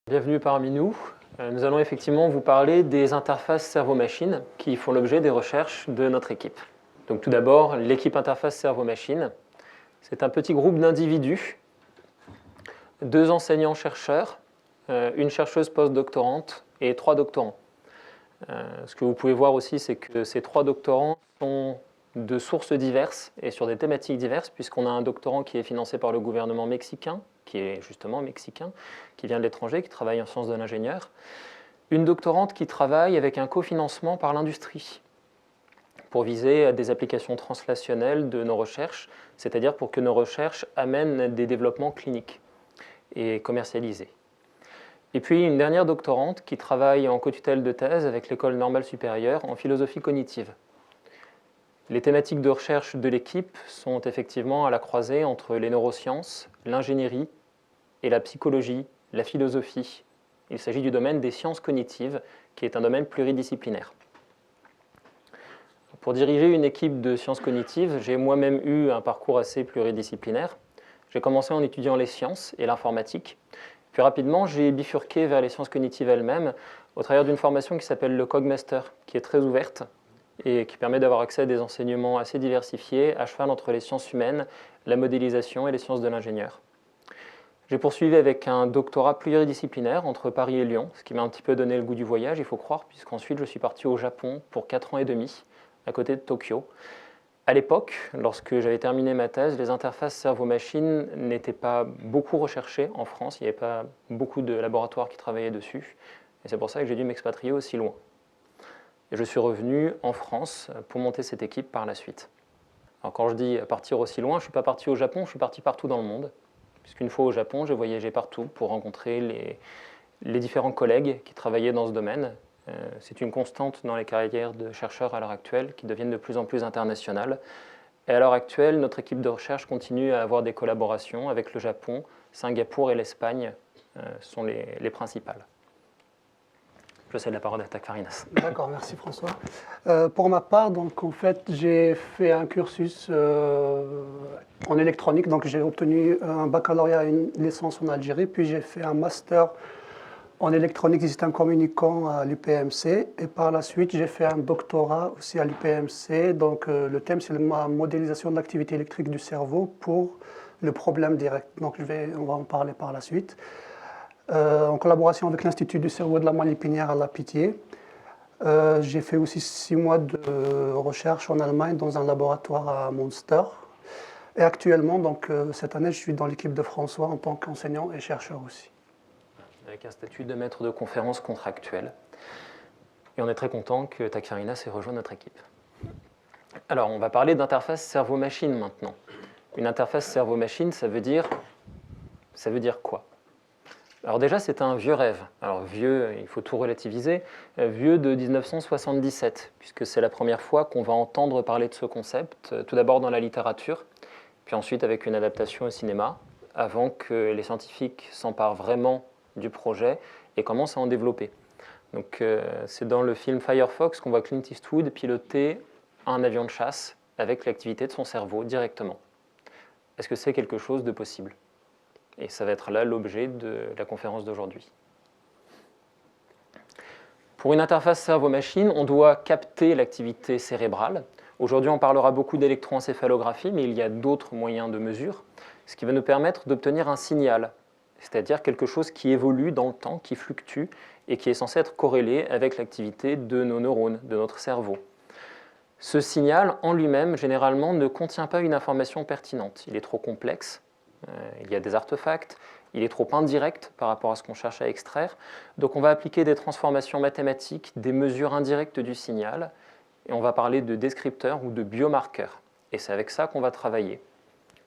Bienvenue parmi nous. Nous allons effectivement vous parler des interfaces cerveau-machine qui font l'objet des recherches de notre équipe. Donc tout d'abord, l'équipe interface cerveau-machine. C'est un petit groupe d'individus, 2 enseignants-chercheurs, une chercheuse post-doctorante et 3 doctorants. Ce que vous pouvez voir aussi, c'est que ces 3 doctorants sont de sources diverses et sur des thématiques diverses, puisqu'on a un doctorant qui est financé par le gouvernement mexicain, qui est justement mexicain, qui vient de l'étranger, qui travaille en sciences de l'ingénieur, une doctorante qui travaille avec un cofinancement par l'industrie pour viser des applications translationnelles de nos recherches, c'est-à-dire pour que nos recherches amènent des développements cliniques et commercialisés. Et puis une dernière doctorante qui travaille en co-tutelle de thèse avec l'École normale supérieure en philosophie cognitive. Les thématiques de recherche de l'équipe sont effectivement à la croisée entre les neurosciences, l'ingénierie et la psychologie, la philosophie. Il s'agit du domaine des sciences cognitives, qui est un domaine pluridisciplinaire. Pour diriger une équipe de sciences cognitives, j'ai moi-même eu un parcours assez pluridisciplinaire. J'ai commencé en étudiant les sciences et l'informatique. Puis rapidement, j'ai bifurqué vers les sciences cognitives elles-mêmes au travers d'une formation qui s'appelle le Cogmaster, qui est très ouverte et qui permet d'avoir accès à des enseignements assez diversifiés, à cheval entre les sciences humaines, la modélisation et les sciences de l'ingénieur. J'ai poursuivi avec un doctorat pluridisciplinaire entre Paris et Lyon, ce qui m'a un petit peu donné le goût du voyage, il faut croire, puisqu'ensuite je suis parti au Japon pour 4 ans et demi, à côté de Tokyo. À l'époque, lorsque j'avais terminé ma thèse, les interfaces cerveau-machine n'étaient pas beaucoup recherchées en France, il n'y avait pas beaucoup de laboratoires qui travaillaient dessus, et c'est pour ça que j'ai dû m'expatrier aussi loin. Et je suis revenu en France pour monter cette équipe par la suite. Alors quand je dis partir aussi loin, je ne suis pas parti au Japon, je suis parti partout dans le monde. Puisqu'une fois au Japon, j'ai voyagé partout pour rencontrer les différents collègues qui travaillaient dans ce domaine. C'est une constante dans les carrières de chercheurs à l'heure actuelle qui deviennent de plus en plus internationales. Et à l'heure actuelle, notre équipe de recherche continue à avoir des collaborations avec le Japon, Singapour et l'Espagne sont les principales. Je cède la parole à Takfarinas. D'accord, merci François. Pour ma part, donc, en fait, j'ai fait un cursus en électronique. Donc, j'ai obtenu un baccalauréat et une licence en Algérie. Puis, j'ai fait un master en électronique et systèmes communicants à l'UPMC. Et par la suite, j'ai fait un doctorat aussi à l'UPMC. Donc, le thème, c'est la modélisation de l'activité électrique du cerveau pour le problème direct. Donc, on va en parler par la suite. En collaboration avec l'Institut du cerveau de la moelle épinière à La Pitié. J'ai fait aussi 6 mois de recherche en Allemagne dans un laboratoire à Münster. Et actuellement, donc, cette année, je suis dans l'équipe de François en tant qu'enseignant et chercheur aussi. Avec un statut de maître de conférence contractuel. Et on est très content que Takfarinas ait rejoint notre équipe. Alors, on va parler d'interface cerveau-machine maintenant. Une interface cerveau-machine, ça veut dire quoi ? Alors déjà, c'est un vieux rêve. Alors vieux, il faut tout relativiser, vieux de 1977, puisque c'est la première fois qu'on va entendre parler de ce concept, tout d'abord dans la littérature, puis ensuite avec une adaptation au cinéma, avant que les scientifiques s'emparent vraiment du projet et commencent à en développer. Donc c'est dans le film Firefox qu'on voit Clint Eastwood piloter un avion de chasse avec l'activité de son cerveau directement. Est-ce que c'est quelque chose de possible ? Et ça va être là l'objet de la conférence d'aujourd'hui. Pour une interface cerveau-machine, on doit capter l'activité cérébrale. Aujourd'hui, on parlera beaucoup d'électroencéphalographie, mais il y a d'autres moyens de mesure, ce qui va nous permettre d'obtenir un signal, c'est-à-dire quelque chose qui évolue dans le temps, qui fluctue, et qui est censé être corrélé avec l'activité de nos neurones, de notre cerveau. Ce signal, en lui-même, généralement, ne contient pas une information pertinente. Il est trop complexe. Il y a des artefacts, il est trop indirect par rapport à ce qu'on cherche à extraire. Donc on va appliquer des transformations mathématiques, des mesures indirectes du signal, et on va parler de descripteurs ou de biomarqueurs. Et c'est avec ça qu'on va travailler.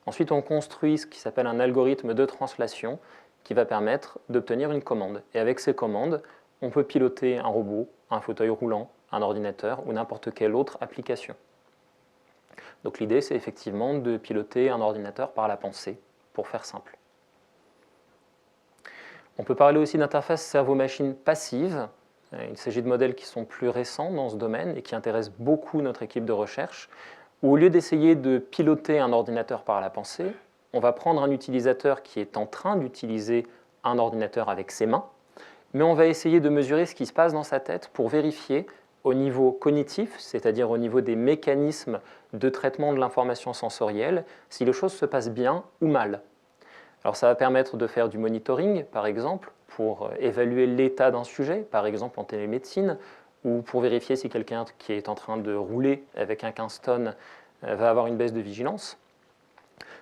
Ensuite, on construit ce qui s'appelle un algorithme de translation qui va permettre d'obtenir une commande. Et avec ces commandes, on peut piloter un robot, un fauteuil roulant, un ordinateur ou n'importe quelle autre application. Donc l'idée, c'est effectivement de piloter un ordinateur par la pensée, pour faire simple. On peut parler aussi d'interface cerveau-machine passive. Il s'agit de modèles qui sont plus récents dans ce domaine et qui intéressent beaucoup notre équipe de recherche, où au lieu d'essayer de piloter un ordinateur par la pensée, on va prendre un utilisateur qui est en train d'utiliser un ordinateur avec ses mains, mais on va essayer de mesurer ce qui se passe dans sa tête pour vérifier au niveau cognitif, c'est-à-dire au niveau des mécanismes de traitement de l'information sensorielle, si les choses se passent bien ou mal. Alors ça va permettre de faire du monitoring, par exemple, pour évaluer l'état d'un sujet, par exemple en télémédecine, ou pour vérifier si quelqu'un qui est en train de rouler avec un Kingston va avoir une baisse de vigilance.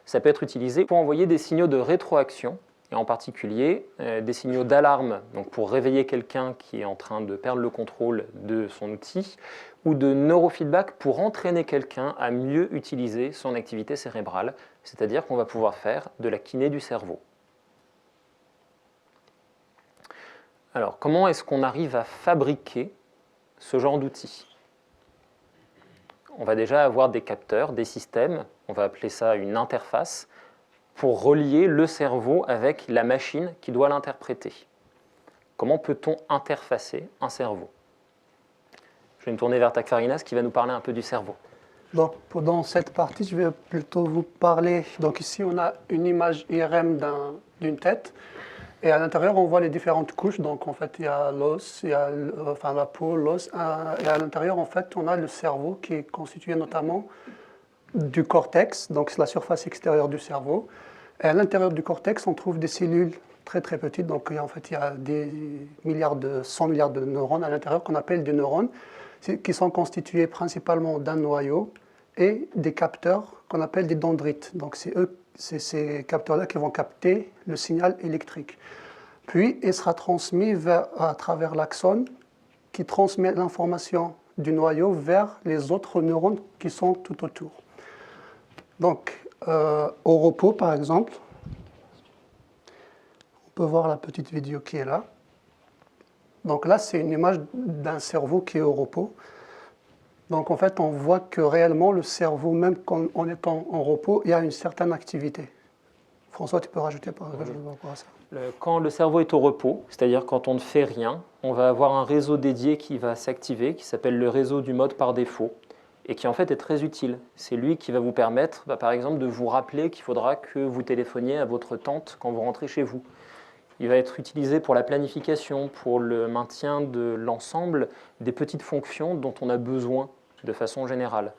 Ça peut être utilisé pour envoyer des signaux de rétroaction, et en particulier des signaux d'alarme, donc pour réveiller quelqu'un qui est en train de perdre le contrôle de son outil, ou de neurofeedback pour entraîner quelqu'un à mieux utiliser son activité cérébrale, c'est-à-dire qu'on va pouvoir faire de la kiné du cerveau. Alors, comment est-ce qu'on arrive à fabriquer ce genre d'outils? On va déjà avoir des capteurs, des systèmes, on va appeler ça une interface, pour relier le cerveau avec la machine qui doit l'interpréter. Comment peut-on interfacer un cerveau? Je vais me tourner vers Takfarinas qui va nous parler un peu du cerveau. Donc, dans cette partie, je vais plutôt vous parler. Donc, ici, on a une image IRM d'une tête. Et à l'intérieur, on voit les différentes couches. Donc, en fait, il y a l'os, il y a la peau, l'os. Et à l'intérieur, en fait, on a le cerveau qui est constitué notamment du cortex. Donc, c'est la surface extérieure du cerveau. Et à l'intérieur du cortex, on trouve des cellules très, très petites. Donc, en fait, il y a des 100 milliards de neurones à l'intérieur qu'on appelle des neurones, qui sont constitués principalement d'un noyau et des capteurs qu'on appelle des dendrites. Donc, c'est ces capteurs-là qui vont capter le signal électrique. Puis, il sera transmis à travers l'axone qui transmet l'information du noyau vers les autres neurones qui sont tout autour. Donc, au repos, par exemple, on peut voir la petite vidéo qui est là. Donc là, c'est une image d'un cerveau qui est au repos. Donc en fait, on voit que réellement, le cerveau, même en étant en repos, il y a une certaine activité. François, tu peux rajouter par rapport à ça? Quand le cerveau est au repos, c'est-à-dire quand on ne fait rien, on va avoir un réseau dédié qui va s'activer, qui s'appelle le réseau du mode par défaut, et qui en fait est très utile. C'est lui qui va vous permettre, par exemple, de vous rappeler qu'il faudra que vous téléphoniez à votre tante quand vous rentrez chez vous. Il va être utilisé pour la planification, pour le maintien de l'ensemble des petites fonctions dont on a besoin de façon générale.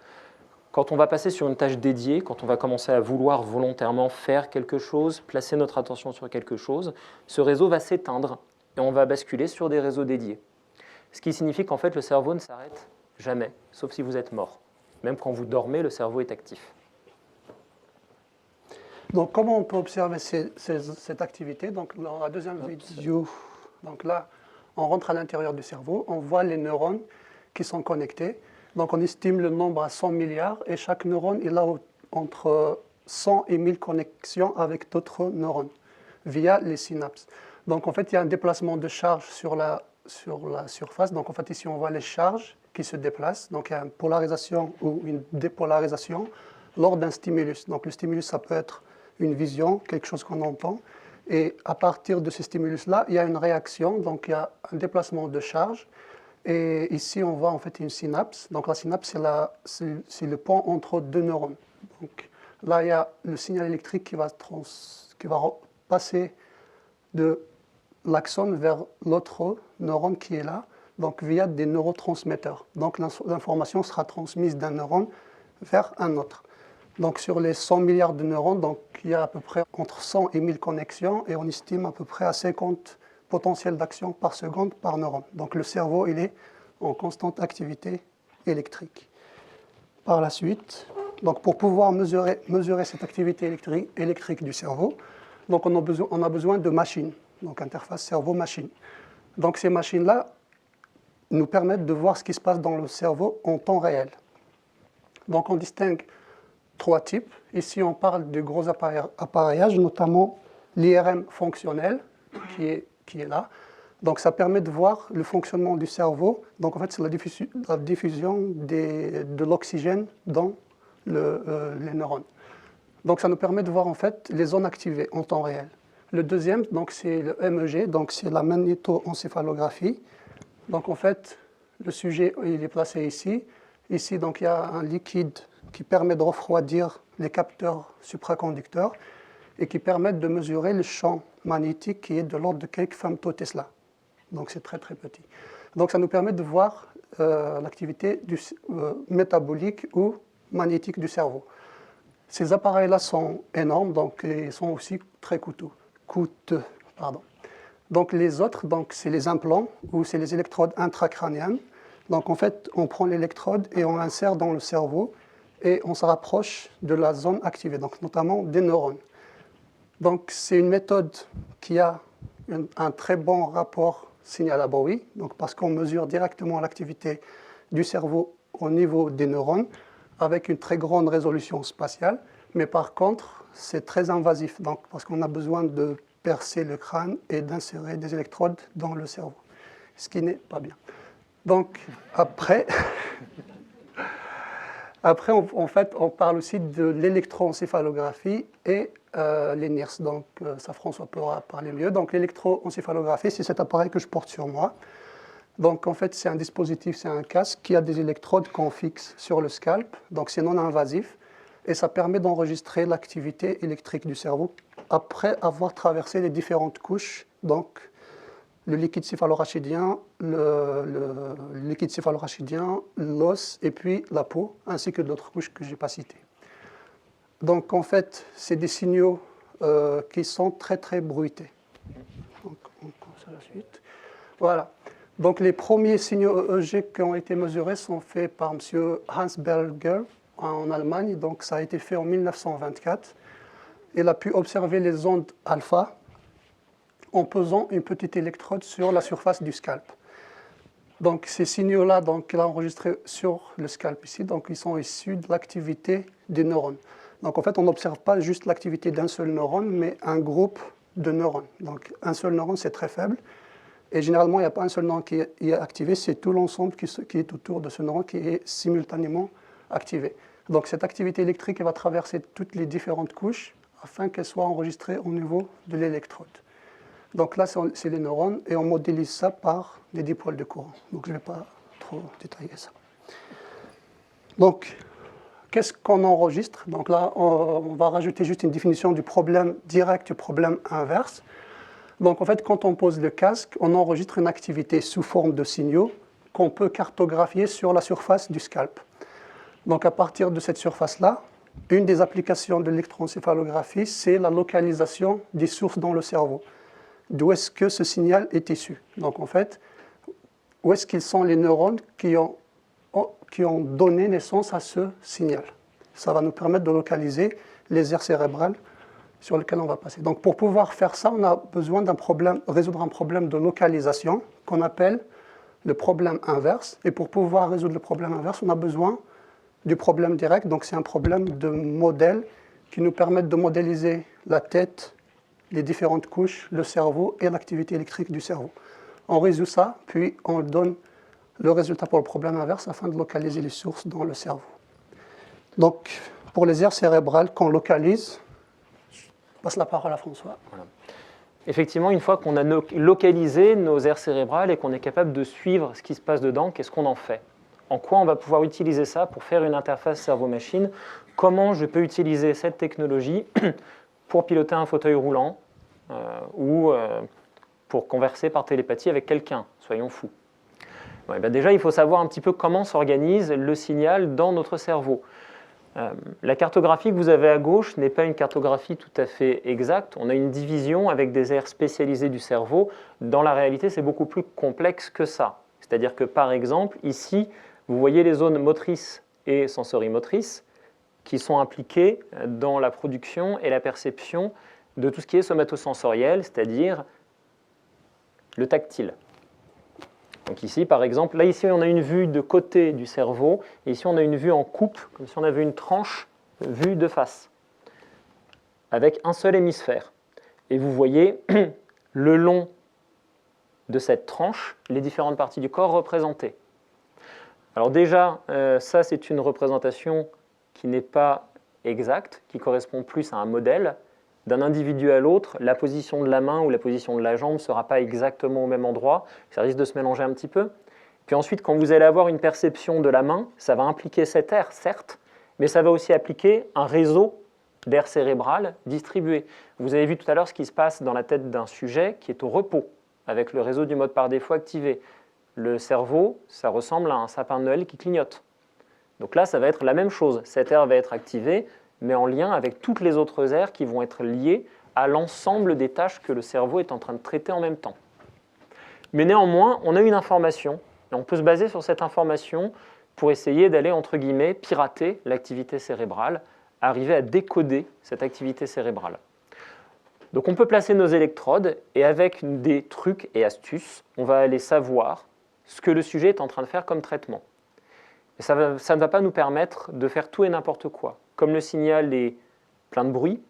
Quand on va passer sur une tâche dédiée, quand on va commencer à vouloir volontairement faire quelque chose, placer notre attention sur quelque chose, ce réseau va s'éteindre et on va basculer sur des réseaux dédiés. Ce qui signifie qu'en fait le cerveau ne s'arrête jamais, sauf si vous êtes mort. Même quand vous dormez, le cerveau est actif. Donc, comment on peut observer cette activité? Donc, dans la deuxième vidéo, donc là, on rentre à l'intérieur du cerveau, on voit les neurones qui sont connectés. Donc, on estime le nombre à 100 milliards et chaque neurone, il a entre 100 et 1000 connexions avec d'autres neurones via les synapses. Donc, en fait, il y a un déplacement de charge sur la surface. Donc, en fait, ici, on voit les charges qui se déplacent. Donc, il y a une polarisation ou une dépolarisation lors d'un stimulus. Donc, le stimulus, ça peut être une vision, quelque chose qu'on entend. Et à partir de ce stimulus-là, il y a une réaction, donc il y a un déplacement de charge. Et ici, on voit en fait une synapse. Donc la synapse, c'est le pont entre deux neurones. Donc là, il y a le signal électrique qui va passer de l'axone vers l'autre neurone qui est là, donc via des neurotransmetteurs. Donc l'information sera transmise d'un neurone vers un autre. Donc sur les 100 milliards de neurones, donc, il y a à peu près entre 100 et 1000 connexions et on estime à peu près à 50 potentiels d'action par seconde par neurone. Donc le cerveau, il est en constante activité électrique. Par la suite, donc pour pouvoir mesurer cette activité électrique du cerveau, donc on a besoin de machines, donc interface cerveau-machine. Donc ces machines-là nous permettent de voir ce qui se passe dans le cerveau en temps réel. Donc on distingue 3 types. Ici, on parle de gros appareillages, notamment l'IRM fonctionnel, qui est là. Donc, ça permet de voir le fonctionnement du cerveau. Donc, en fait, c'est la diffusion de l'oxygène dans les neurones. Donc, ça nous permet de voir, en fait, les zones activées en temps réel. Le deuxième, donc, c'est le MEG, donc c'est la magnétoencéphalographie. Donc, en fait, le sujet, il est placé ici. Ici, donc, il y a un liquide qui permet de refroidir les capteurs supraconducteurs et qui permettent de mesurer le champ magnétique qui est de l'ordre de quelques femtotesla. donc c'est très très petit. Donc ça nous permet de voir l'activité métabolique ou magnétique du cerveau. Ces appareils-là sont énormes, donc ils sont aussi très coûteux. Pardon. Donc les autres, c'est les implants ou c'est les électrodes intracrâniennes. Donc en fait, on prend l'électrode et on l'insère dans le cerveau et on se rapproche de la zone activée, donc notamment des neurones. Donc c'est une méthode qui a un très bon rapport signal à bruit, donc parce qu'on mesure directement l'activité du cerveau au niveau des neurones avec une très grande résolution spatiale, mais par contre c'est très invasif, donc parce qu'on a besoin de percer le crâne et d'insérer des électrodes dans le cerveau, ce qui n'est pas bien. Donc après, en fait, on parle aussi de l'électroencéphalographie et les NIRS. Donc ça, François pourra parler mieux. Donc l'électroencéphalographie, c'est cet appareil que je porte sur moi. Donc en fait, c'est un dispositif, c'est un casque qui a des électrodes qu'on fixe sur le scalp. Donc c'est non invasif et ça permet d'enregistrer l'activité électrique du cerveau après avoir traversé les différentes couches, donc le liquide céphalorachidien, l'os et puis la peau, ainsi que d'autres couches que je n'ai pas citées. Donc en fait, c'est des signaux qui sont très très bruités. Donc on commence à la suite. Voilà. Donc les premiers signaux EEG qui ont été mesurés sont faits par M. Hans Berger en Allemagne. Donc ça a été fait en 1924. Il a pu observer les ondes alpha en posant une petite électrode sur la surface du scalp. Donc ces signaux-là, il a enregistré sur le scalp ici, donc ils sont issus de l'activité des neurones. Donc en fait, on n'observe pas juste l'activité d'un seul neurone, mais un groupe de neurones. Donc un seul neurone, c'est très faible. Et généralement, il n'y a pas un seul neurone qui est activé, c'est tout l'ensemble qui est autour de ce neurone qui est simultanément activé. Donc cette activité électrique elle va traverser toutes les différentes couches afin qu'elle soit enregistrée au niveau de l'électrode. Donc là, c'est les neurones et on modélise ça par des dipôles de courant. Donc je ne vais pas trop détailler ça. Donc, qu'est-ce qu'on enregistre? Donc là, on va rajouter juste une définition du problème direct du problème inverse. Donc en fait, quand on pose le casque, on enregistre une activité sous forme de signaux qu'on peut cartographier sur la surface du scalp. Donc à partir de cette surface-là, une des applications de l'électroencéphalographie, c'est la localisation des sources dans le cerveau. D'où est-ce que ce signal est issu? Donc en fait, où est-ce qu'ils sont les neurones qui ont donné naissance à ce signal? Ça va nous permettre de localiser les aires cérébrales sur lesquelles on va passer. Donc pour pouvoir faire ça, on a besoin résoudre un problème de localisation qu'on appelle le problème inverse. Et pour pouvoir résoudre le problème inverse, on a besoin du problème direct. Donc c'est un problème de modèle qui nous permet de modéliser la tête, les différentes couches, le cerveau et l'activité électrique du cerveau. On résout ça, puis on donne le résultat pour le problème inverse afin de localiser les sources dans le cerveau. Donc, pour les aires cérébrales qu'on localise, je passe la parole à François. Voilà. Effectivement, une fois qu'on a localisé nos aires cérébrales et qu'on est capable de suivre ce qui se passe dedans, qu'est-ce qu'on en fait? En quoi on va pouvoir utiliser ça pour faire une interface cerveau-machine? Comment je peux utiliser cette technologie pour piloter un fauteuil roulant ou pour converser par télépathie avec quelqu'un, soyons fous. Bon, déjà, il faut savoir un petit peu comment s'organise le signal dans notre cerveau. La cartographie que vous avez à gauche n'est pas une cartographie tout à fait exacte. On a une division avec des aires spécialisées du cerveau. Dans la réalité, c'est beaucoup plus complexe que ça. C'est-à-dire que, par exemple, ici, vous voyez les zones motrices et sensorimotrices qui sont impliquées dans la production et la perception de tout ce qui est somatosensoriel, c'est-à-dire le tactile. Donc ici, par exemple, là ici on a une vue de côté du cerveau, et ici on a une vue en coupe, comme si on avait une tranche vue de face, avec un seul hémisphère. Et vous voyez le long de cette tranche les différentes parties du corps représentées. Alors déjà, ça c'est une représentation qui n'est pas exacte, qui correspond plus à un modèle. D'un individu à l'autre, la position de la main ou la position de la jambe ne sera pas exactement au même endroit, ça risque de se mélanger un petit peu. Puis ensuite, quand vous allez avoir une perception de la main, ça va impliquer cette aire, certes, mais ça va aussi appliquer un réseau d'aires cérébrales distribuées. Vous avez vu tout à l'heure ce qui se passe dans la tête d'un sujet qui est au repos, avec le réseau du mode par défaut activé. Le cerveau, ça ressemble à un sapin de Noël qui clignote. Donc là, ça va être la même chose. Cette aire va être activée, mais en lien avec toutes les autres aires qui vont être liées à l'ensemble des tâches que le cerveau est en train de traiter en même temps. Mais néanmoins, on a une information, et on peut se baser sur cette information pour essayer d'aller, entre guillemets, pirater l'activité cérébrale, arriver à décoder cette activité cérébrale. Donc on peut placer nos électrodes, et avec des trucs et astuces, on va aller savoir ce que le sujet est en train de faire comme traitement. Et ça ne va pas nous permettre de faire tout et n'importe quoi. Comme le signal est plein de bruit,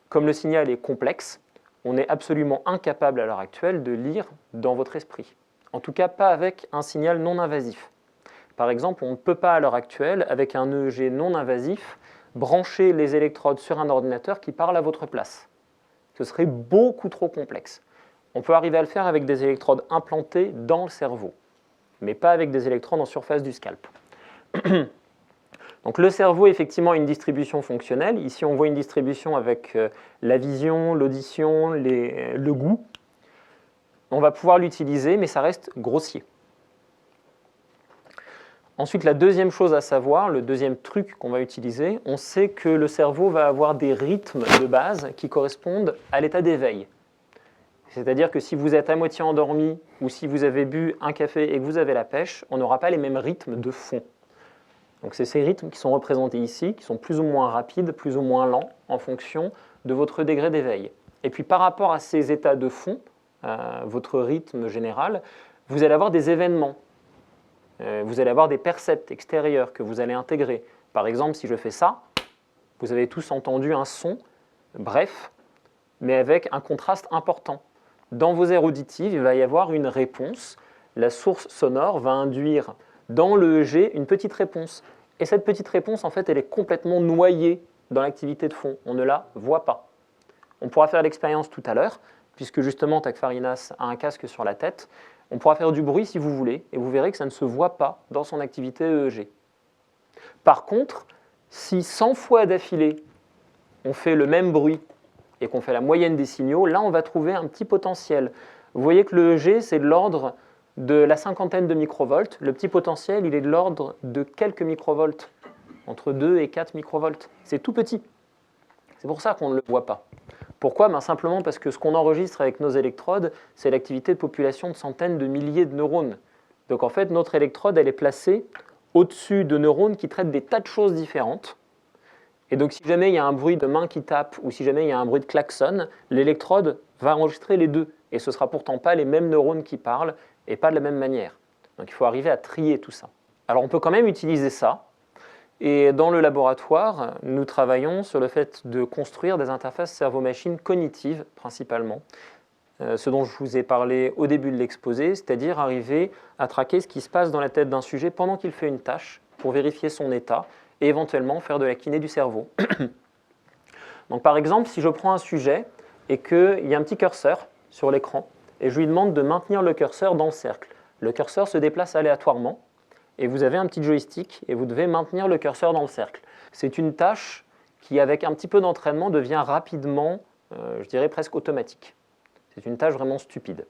comme le signal est complexe, on est absolument incapable à l'heure actuelle de lire dans votre esprit. En tout cas, pas avec un signal non invasif. Par exemple, on ne peut pas à l'heure actuelle, avec un EEG non invasif, brancher les électrodes sur un ordinateur qui parle à votre place. Ce serait beaucoup trop complexe. On peut arriver à le faire avec des électrodes implantées dans le cerveau, mais pas avec des électrodes en surface du scalp. Donc le cerveau, effectivement, a une distribution fonctionnelle. Ici, on voit une distribution avec la vision, l'audition, le goût. On va pouvoir l'utiliser, mais ça reste grossier. Ensuite, la deuxième chose à savoir, le deuxième truc qu'on va utiliser, on sait que le cerveau va avoir des rythmes de base qui correspondent à l'état d'éveil. C'est-à-dire que si vous êtes à moitié endormi ou si vous avez bu un café et que vous avez la pêche, on n'aura pas les mêmes rythmes de fond. Donc c'est ces rythmes qui sont représentés ici, qui sont plus ou moins rapides, plus ou moins lents, en fonction de votre degré d'éveil. Et puis par rapport à ces états de fond, votre rythme général, vous allez avoir des événements. Vous allez avoir des percepts extérieurs que vous allez intégrer. Par exemple, si je fais ça, vous avez tous entendu un son, bref, mais avec un contraste important. Dans vos aires auditives, il va y avoir une réponse. La source sonore va induire dans le EEG une petite réponse. Et cette petite réponse, en fait, elle est complètement noyée dans l'activité de fond. On ne la voit pas. On pourra faire l'expérience tout à l'heure, puisque justement Tacfarinas a un casque sur la tête. On pourra faire du bruit si vous voulez, et vous verrez que ça ne se voit pas dans son activité EEG. Par contre, si 100 fois d'affilée, on fait le même bruit et qu'on fait la moyenne des signaux, là on va trouver un petit potentiel. Vous voyez que le EEG, c'est de l'ordre de la cinquantaine de microvolts. Le petit potentiel, il est de l'ordre de quelques microvolts, entre 2 et 4 microvolts. C'est tout petit. C'est pour ça qu'on ne le voit pas. Pourquoi ? Simplement parce que ce qu'on enregistre avec nos électrodes, c'est l'activité de population de centaines de milliers de neurones. Donc en fait, notre électrode, elle est placée au-dessus de neurones qui traitent des tas de choses différentes. Et donc si jamais il y a un bruit de main qui tape ou si jamais il y a un bruit de klaxon, l'électrode va enregistrer les deux. Et ce ne sera pourtant pas les mêmes neurones qui parlent et pas de la même manière. Donc il faut arriver à trier tout ça. Alors on peut quand même utiliser ça. Et dans le laboratoire, nous travaillons sur le fait de construire des interfaces cerveau-machine cognitives principalement. Ce dont je vous ai parlé au début de l'exposé, c'est-à-dire arriver à traquer ce qui se passe dans la tête d'un sujet pendant qu'il fait une tâche pour vérifier son état et éventuellement faire de la kiné du cerveau. Donc par exemple, si je prends un sujet et qu'il y a un petit curseur sur l'écran et je lui demande de maintenir le curseur dans le cercle. Le curseur se déplace aléatoirement et vous avez un petit joystick et vous devez maintenir le curseur dans le cercle. C'est une tâche qui, avec un petit peu d'entraînement, devient rapidement, je dirais presque automatique. C'est une tâche vraiment stupide.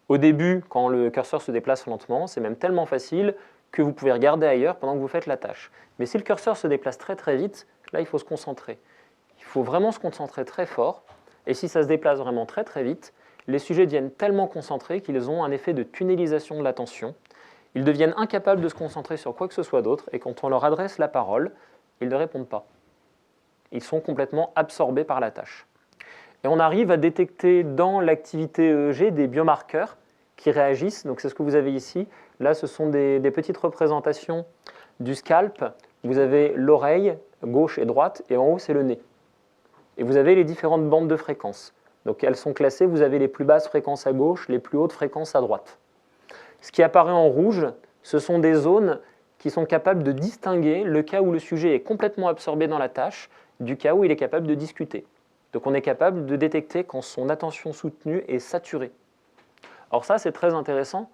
Au début, quand le curseur se déplace lentement, c'est même tellement facile que vous pouvez regarder ailleurs pendant que vous faites la tâche. Mais si le curseur se déplace très très vite, là il faut se concentrer. Il faut vraiment se concentrer très fort. Et si ça se déplace vraiment très très vite, les sujets deviennent tellement concentrés qu'ils ont un effet de tunnelisation de l'attention. Ils deviennent incapables de se concentrer sur quoi que ce soit d'autre, et quand on leur adresse la parole, ils ne répondent pas. Ils sont complètement absorbés par la tâche. Et on arrive à détecter dans l'activité EEG des biomarqueurs qui réagissent. Donc c'est ce que vous avez ici. Là, ce sont des petites représentations du scalp. Vous avez l'oreille, gauche et droite, et en haut, c'est le nez. Et vous avez les différentes bandes de fréquences. Donc elles sont classées, vous avez les plus basses fréquences à gauche, les plus hautes fréquences à droite. Ce qui apparaît en rouge, ce sont des zones qui sont capables de distinguer le cas où le sujet est complètement absorbé dans la tâche du cas où il est capable de discuter. Donc on est capable de détecter quand son attention soutenue est saturée. Alors ça, c'est très intéressant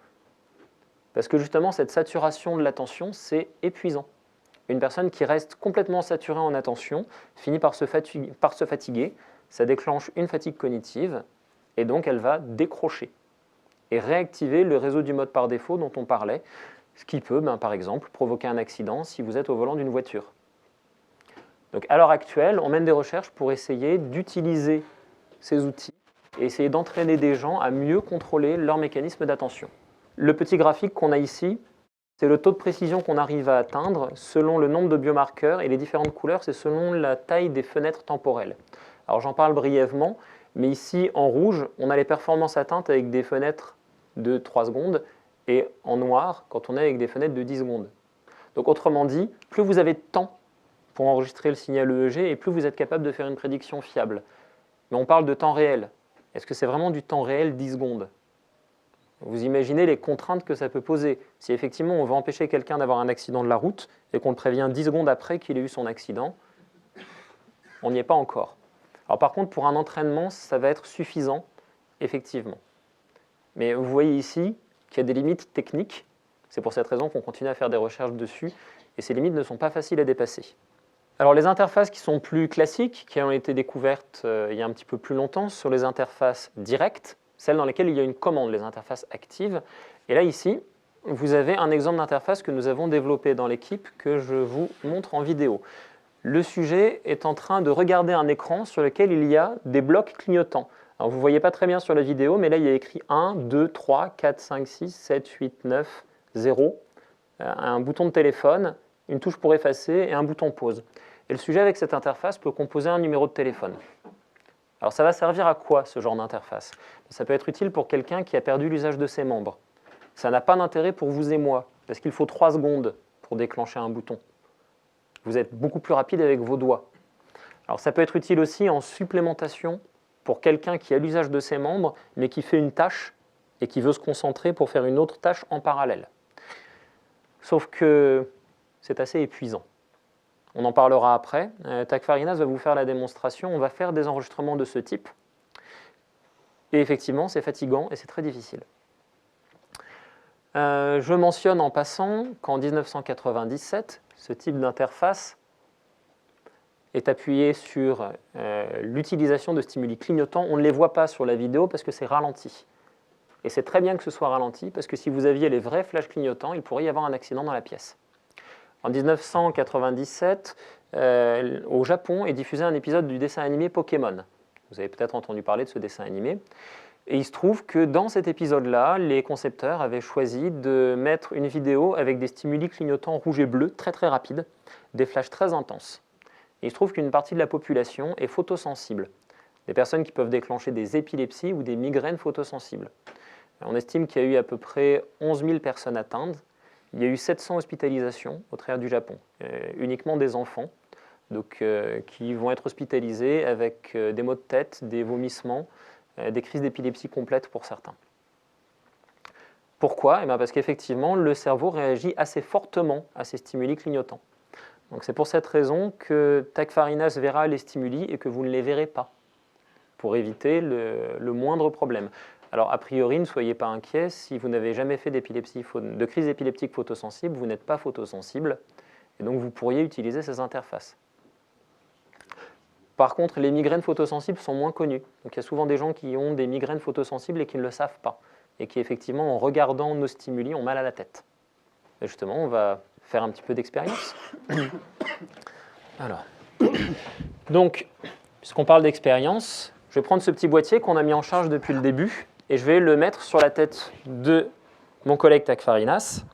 parce que justement, cette saturation de l'attention, c'est épuisant. Une personne qui reste complètement saturée en attention finit par se fatiguer, ça déclenche une fatigue cognitive et donc elle va décrocher. et réactiver le réseau du mode par défaut dont on parlait, ce qui peut, par exemple, provoquer un accident si vous êtes au volant d'une voiture. Donc, à l'heure actuelle, on mène des recherches pour essayer d'utiliser ces outils et essayer d'entraîner des gens à mieux contrôler leur mécanisme d'attention. Le petit graphique qu'on a ici, c'est le taux de précision qu'on arrive à atteindre selon le nombre de biomarqueurs, et les différentes couleurs, c'est selon la taille des fenêtres temporelles. Alors j'en parle brièvement, mais ici en rouge, on a les performances atteintes avec des fenêtres de 3 secondes, et en noir, quand on est avec des fenêtres de 10 secondes. Donc autrement dit, plus vous avez de temps pour enregistrer le signal EEG, et plus vous êtes capable de faire une prédiction fiable. Mais on parle de temps réel. Est-ce que c'est vraiment du temps réel 10 secondes ? Vous imaginez les contraintes que ça peut poser. Si effectivement on veut empêcher quelqu'un d'avoir un accident de la route et qu'on le prévient 10 secondes après qu'il ait eu son accident, on n'y est pas encore. Alors par contre, pour un entraînement, ça va être suffisant, effectivement. Mais vous voyez ici qu'il y a des limites techniques. C'est pour cette raison qu'on continue à faire des recherches dessus, et ces limites ne sont pas faciles à dépasser. Alors les interfaces qui sont plus classiques, qui ont été découvertes il y a un petit peu plus longtemps, sont les interfaces directes, celles dans lesquelles il y a une commande, les interfaces actives. Et là, ici, vous avez un exemple d'interface que nous avons développé dans l'équipe que je vous montre en vidéo. Le sujet est en train de regarder un écran sur lequel il y a des blocs clignotants. Alors, vous ne voyez pas très bien sur la vidéo, mais là, il y a écrit 1, 2, 3, 4, 5, 6, 7, 8, 9, 0, un bouton de téléphone, une touche pour effacer et un bouton pause. Et le sujet avec cette interface peut composer un numéro de téléphone. Alors ça va servir à quoi ce genre d'interface ? Ça peut être utile pour quelqu'un qui a perdu l'usage de ses membres. Ça n'a pas d'intérêt pour vous et moi, parce qu'il faut 3 secondes pour déclencher un bouton. Vous êtes beaucoup plus rapide avec vos doigts. Alors ça peut être utile aussi en supplémentation pour quelqu'un qui a l'usage de ses membres, mais qui fait une tâche et qui veut se concentrer pour faire une autre tâche en parallèle. Sauf que c'est assez épuisant. On en parlera après. Takfarinas va vous faire la démonstration. On va faire des enregistrements de ce type. Et effectivement, c'est fatigant et c'est très difficile. Je mentionne en passant qu'en 1997, ce type d'interface est appuyé sur l'utilisation de stimuli clignotants. On ne les voit pas sur la vidéo parce que c'est ralenti. Et c'est très bien que ce soit ralenti parce que si vous aviez les vrais flashs clignotants, il pourrait y avoir un accident dans la pièce. En 1997, au Japon, est diffusé un épisode du dessin animé Pokémon. Vous avez peut-être entendu parler de ce dessin animé. Et il se trouve que dans cet épisode-là, les concepteurs avaient choisi de mettre une vidéo avec des stimuli clignotants rouges et bleus très très rapides, des flashs très intenses. Et il se trouve qu'une partie de la population est photosensible. Des personnes qui peuvent déclencher des épilepsies ou des migraines photosensibles. On estime qu'il y a eu à peu près 11 000 personnes atteintes. Il y a eu 700 hospitalisations au travers du Japon, uniquement des enfants, donc, qui vont être hospitalisés avec des maux de tête, des vomissements, des crises d'épilepsie complètes pour certains. Pourquoi ? Parce qu'effectivement, le cerveau réagit assez fortement à ces stimuli clignotants. Donc, c'est pour cette raison que Takfarinas verra les stimuli et que vous ne les verrez pas, pour éviter le moindre problème. Alors, a priori, ne soyez pas inquiets, si vous n'avez jamais fait de crise épileptique photosensible, vous n'êtes pas photosensible, et donc vous pourriez utiliser ces interfaces. Par contre, les migraines photosensibles sont moins connues. Donc, il y a souvent des gens qui ont des migraines photosensibles et qui ne le savent pas, et qui, effectivement, en regardant nos stimuli, ont mal à la tête. Et justement, on va faire un petit peu d'expérience. Alors, donc, puisqu'on parle d'expérience, je vais prendre ce petit boîtier qu'on a mis en charge depuis le début, et je vais le mettre sur la tête de mon collègue Takfarinas.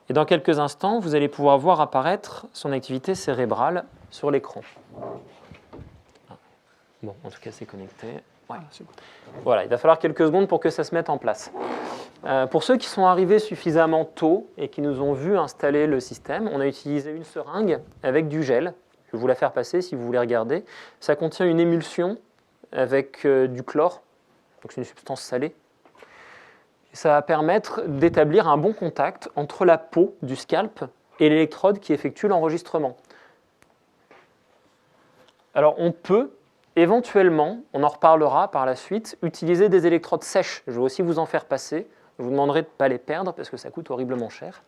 Et dans quelques instants, vous allez pouvoir voir apparaître son activité cérébrale sur l'écran. Bon, en tout cas, c'est connecté. Ouais. Voilà, il va falloir quelques secondes pour que ça se mette en place. Pour ceux qui sont arrivés suffisamment tôt et qui nous ont vu installer le système, on a utilisé une seringue avec du gel. Je vais vous la faire passer si vous voulez regarder. Ça contient une émulsion avec du chlore. Donc c'est une substance salée. Ça va permettre d'établir un bon contact entre la peau du scalp et l'électrode qui effectue l'enregistrement. Alors on peut éventuellement, on en reparlera par la suite, utiliser des électrodes sèches. Je vais aussi vous en faire passer. Je vous demanderai de ne pas les perdre parce que ça coûte horriblement cher.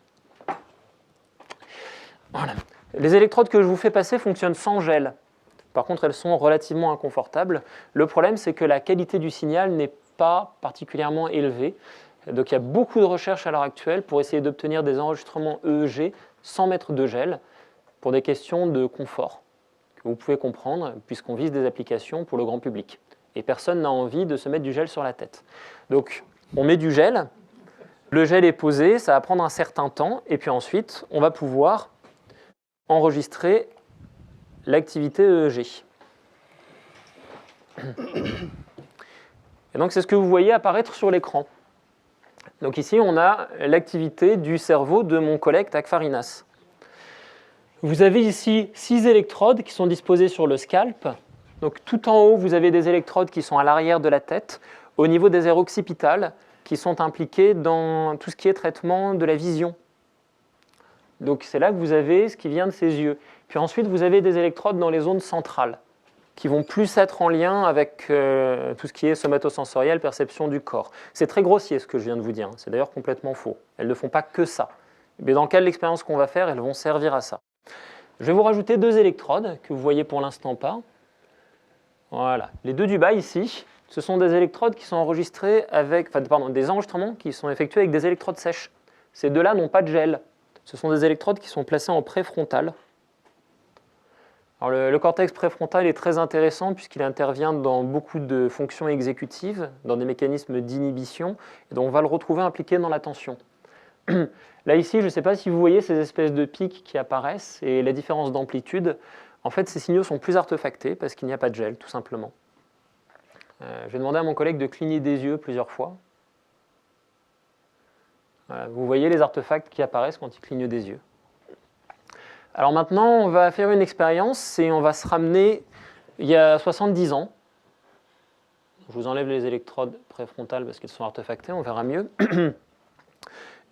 Voilà. Les électrodes que je vous fais passer fonctionnent sans gel. Par contre, elles sont relativement inconfortables. Le problème, c'est que la qualité du signal n'est pas particulièrement élevés. Donc il y a beaucoup de recherches à l'heure actuelle pour essayer d'obtenir des enregistrements EEG sans mettre de gel, pour des questions de confort, que vous pouvez comprendre, puisqu'on vise des applications pour le grand public. Et personne n'a envie de se mettre du gel sur la tête. Donc on met du gel, le gel est posé, ça va prendre un certain temps, et puis ensuite on va pouvoir enregistrer l'activité EEG. Et donc c'est ce que vous voyez apparaître sur l'écran. Donc ici on a l'activité du cerveau de mon collègue Takfarinas. Vous avez ici 6 électrodes qui sont disposées sur le scalp. Donc tout en haut, vous avez des électrodes qui sont à l'arrière de la tête, au niveau des aires occipitales, qui sont impliquées dans tout ce qui est traitement de la vision. Donc c'est là que vous avez ce qui vient de ses yeux. Puis ensuite, vous avez des électrodes dans les zones centrales, qui vont plus être en lien avec tout ce qui est somatosensoriel, perception du corps. C'est très grossier ce que je viens de vous dire, c'est d'ailleurs complètement faux. Elles ne font pas que ça. Mais dans le cas de l'expérience qu'on va faire, elles vont servir à ça. Je vais vous rajouter 2 électrodes que vous voyez pour l'instant pas. Voilà. Les 2 du bas ici, ce sont des électrodes qui sont enregistrées avec, des enregistrements qui sont effectués avec des électrodes sèches. Ces 2-là n'ont pas de gel. Ce sont des électrodes qui sont placées en préfrontal. Alors le cortex préfrontal est très intéressant puisqu'il intervient dans beaucoup de fonctions exécutives, dans des mécanismes d'inhibition, et donc on va le retrouver impliqué dans l'attention. Là ici, je ne sais pas si vous voyez ces espèces de pics qui apparaissent et la différence d'amplitude. En fait, ces signaux sont plus artefactés parce qu'il n'y a pas de gel, tout simplement. Je vais demander à mon collègue de cligner des yeux plusieurs fois. Voilà, vous voyez les artefacts qui apparaissent quand il cligne des yeux. Alors maintenant, on va faire une expérience et on va se ramener il y a 70 ans. Je vous enlève les électrodes préfrontales parce qu'elles sont artefactées, on verra mieux.